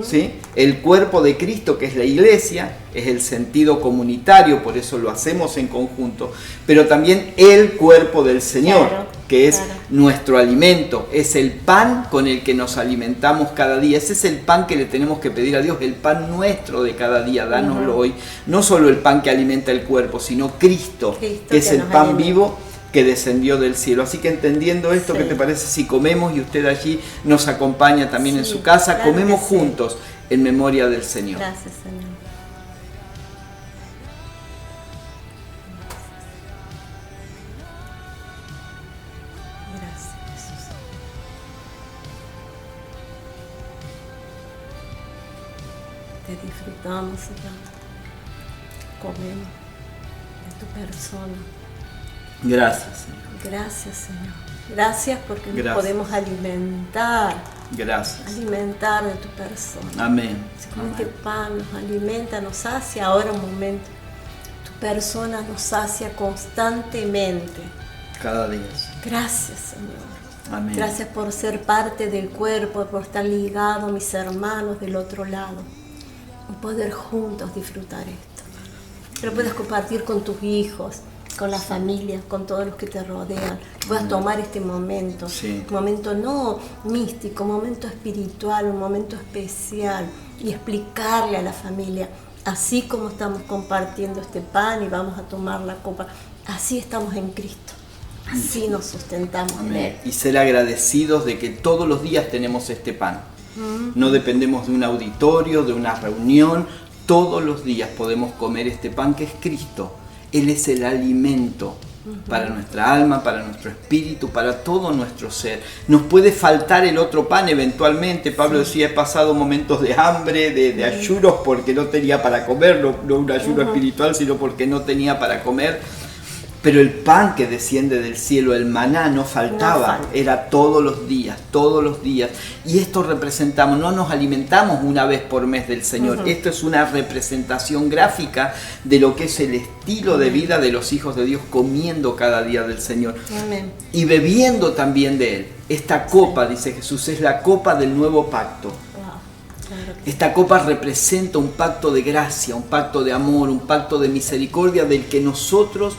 B: ¿sí? El cuerpo de Cristo, que es la iglesia, es el sentido comunitario, por eso lo hacemos en conjunto, pero también el cuerpo del Señor, que es nuestro alimento, es el pan con el que nos alimentamos cada día. Ese es el pan que le tenemos que pedir a Dios, el pan nuestro de cada día, dánoslo hoy. No solo el pan que alimenta el cuerpo, sino Cristo, que es el pan vivo que descendió del cielo. Así que entendiendo esto,
D: Sí.
B: ¿qué te parece si comemos y usted allí nos acompaña también en
D: Sí,
B: su casa?
D: claro
B: Comemos
D: que sí.
B: juntos en memoria del Señor.
D: Gracias, Señor. Gracias, Jesús. Te disfrutamos, Señor. Comemos de tu persona.
B: Gracias, Señor.
D: Gracias, Señor. Gracias porque nos
B: Gracias.
D: podemos alimentar
B: Gracias.
D: de tu persona.
B: Amén.
D: Con este
B: Amén.
D: pan nos alimenta, nos sacia. Ahora un momento. Tu persona nos sacia constantemente.
B: Cada día.
D: Gracias, Señor.
B: Amén.
D: Gracias por ser parte del cuerpo, por estar ligado a mis hermanos del otro lado. Y poder juntos disfrutar esto. Que lo puedas compartir con tus hijos, con la familia, con todos los que te rodean. Que puedas tomar este momento.
B: Sí.
D: Un momento no místico, un momento espiritual, un momento especial. Y explicarle a la familia, así como estamos compartiendo este pan y vamos a tomar la copa, así estamos en Cristo. Así nos sustentamos en
B: Amén.
D: Él.
B: Y ser agradecidos de que todos los días tenemos este pan. No dependemos de un auditorio, de una reunión. Todos los días podemos comer este pan que es Cristo. Él es el alimento para nuestra alma, para nuestro espíritu, para todo nuestro ser. Nos puede faltar el otro pan eventualmente. Pablo decía, he pasado momentos de hambre, de ayunos porque no tenía para comer, no un ayuno espiritual, sino porque no tenía para comer. Pero el pan que desciende del cielo, el maná, no faltaba,
D: falta.
B: era todos los días, todos los días. Y esto representamos, no nos alimentamos una vez por mes del Señor. Esto es una representación gráfica de lo que es el estilo de vida de los hijos de Dios comiendo cada día del Señor.
D: Amén.
B: Y bebiendo también de Él. Esta copa, dice Jesús, es la copa del nuevo pacto.
D: Wow. Claro que
B: Esta copa representa un pacto de gracia, un pacto de amor, un pacto de misericordia del que nosotros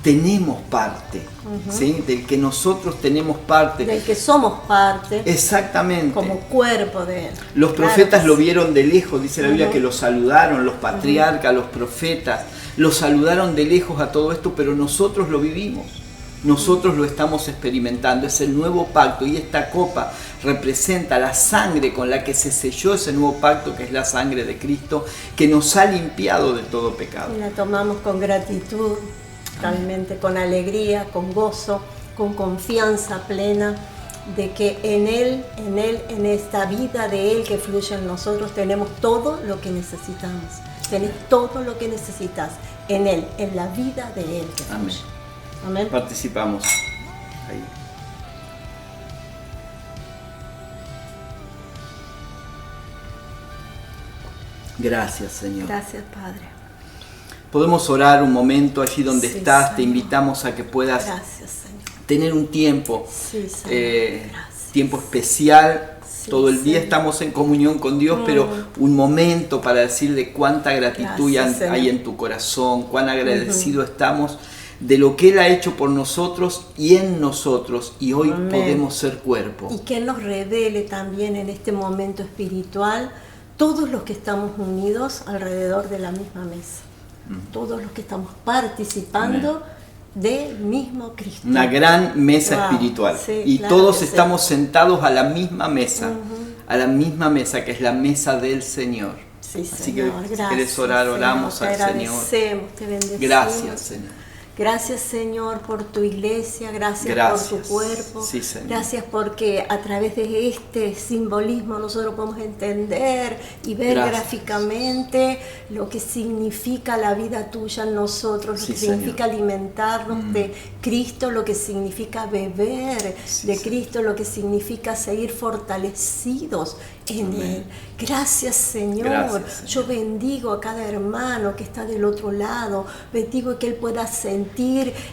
B: tenemos parte, ¿sí? Del que nosotros tenemos parte.
D: del que somos parte
B: Exactamente.
D: como cuerpo de Él.
B: Los
D: Claro
B: profetas
D: que
B: lo
D: sí.
B: vieron de lejos, dice la Biblia que los saludaron, los patriarcas, los profetas, los saludaron de lejos a todo esto, pero nosotros lo vivimos. Nosotros lo estamos experimentando, es el nuevo pacto y esta copa representa la sangre con la que se selló ese nuevo pacto, que es la sangre de Cristo, que nos ha limpiado de todo pecado.
D: Y la tomamos con gratitud, realmente con alegría, con gozo, con confianza plena de que en Él, en esta vida de Él que fluye en nosotros, tenemos todo lo que necesitamos. Tenés todo lo que necesitas en Él, en la vida de Él que
B: Amén.
D: fluye. Amén.
B: Participamos. Ahí. Gracias, Señor.
D: Gracias, Padre.
B: Podemos orar un momento allí donde
D: Sí,
B: estás. Te
D: Señor.
B: invitamos a que puedas
D: Gracias, Señor.
B: tener un tiempo,
D: Sí, Señor. Gracias.
B: tiempo especial.
D: Sí,
B: Todo el día
D: Señor.
B: estamos en comunión con Dios, pero un momento para decirle cuánta gratitud
D: Gracias, Señor.
B: hay en tu corazón, cuán agradecido estamos de lo que Él ha hecho por nosotros y en nosotros, y hoy
D: Amén.
B: podemos ser cuerpo.
D: Y que Él nos revele también en este momento espiritual todos los que estamos unidos alrededor de la misma mesa. Todos los que estamos participando del mismo Cristo.
B: Una gran mesa
D: Wow,
B: espiritual.
D: sí,
B: Y
D: claro
B: todos
D: que sí.
B: estamos sentados a la misma mesa, que es la mesa del Señor.
D: Sí,
B: Así
D: Señor.
B: que si
D: Gracias,
B: quieres orar,
D: Señor.
B: oramos
D: Te
B: al Señor.
D: agradecemos, te bendecimos.
B: Gracias, Señor.
D: Gracias, Señor, por tu iglesia, gracias
B: Gracias.
D: por tu cuerpo,
B: Sí, Señor.
D: gracias porque a través de este simbolismo nosotros podemos entender y ver
B: Gracias.
D: gráficamente lo que significa la vida tuya en nosotros, lo
B: Sí,
D: que
B: Señor.
D: significa alimentarnos de Cristo, lo que significa beber
B: Sí,
D: de
B: Señor.
D: Cristo, lo que significa seguir fortalecidos en
B: Amén.
D: Él. Gracias, Señor.
B: Gracias, Señor.
D: Yo bendigo a cada hermano que está del otro lado. Bendigo que él pueda sentir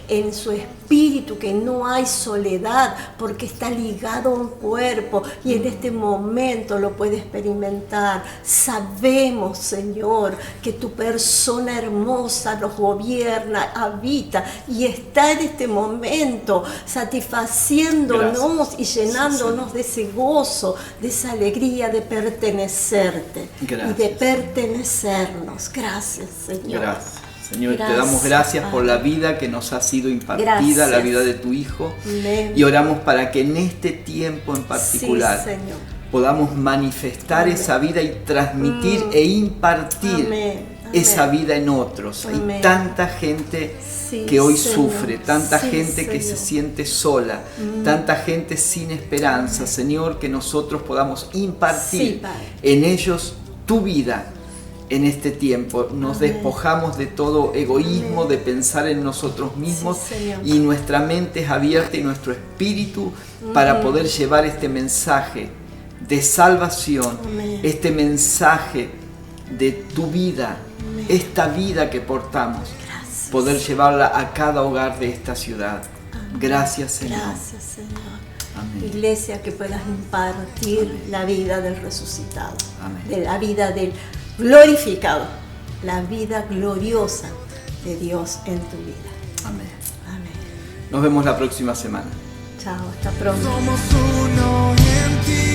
D: en su espíritu que no hay soledad porque está ligado a un cuerpo y en este momento lo puede experimentar. Sabemos, Señor, que tu persona hermosa nos gobierna, habita y está en este momento satisfaciéndonos y llenándonos de ese gozo, de esa alegría de pertenecerte y de
B: Gracias.
D: pertenecernos. Gracias, Señor.
B: Gracias, Señor, te damos gracias por la vida que nos ha sido impartida, la vida de tu Hijo.
D: Amén.
B: Y oramos para que en este tiempo en particular
D: Sí, Señor.
B: podamos manifestar esa vida y transmitir e impartir
D: Amén.
B: esa vida en otros.
D: Amén.
B: Hay tanta gente
D: Sí,
B: que hoy
D: Señor.
B: sufre, tanta
D: Sí,
B: gente que se
D: Señor.
B: siente sola, tanta gente sin esperanza. Señor, que nosotros podamos impartir
D: Sí, Padre.
B: en ellos tu vida en este tiempo. Nos
D: Amén.
B: despojamos de todo egoísmo,
D: Amén.
B: de pensar en nosotros mismos,
D: Sí, Señor.
B: y nuestra mente es abierta y nuestro espíritu para poder llevar este mensaje de salvación,
D: Amén.
B: este mensaje de tu vida,
D: Amén.
B: esta vida que portamos,
D: Gracias.
B: poder llevarla a cada hogar de esta ciudad. Gracias, Señor.
D: Gracias, Señor.
B: Amén.
D: Iglesia, que puedas impartir la vida del resucitado,
B: Amén.
D: de la vida del glorificado, la vida gloriosa de Dios en tu vida.
B: Amén.
D: Amén.
B: Nos vemos la próxima semana.
D: Chao, hasta pronto.
C: Somos uno en ti.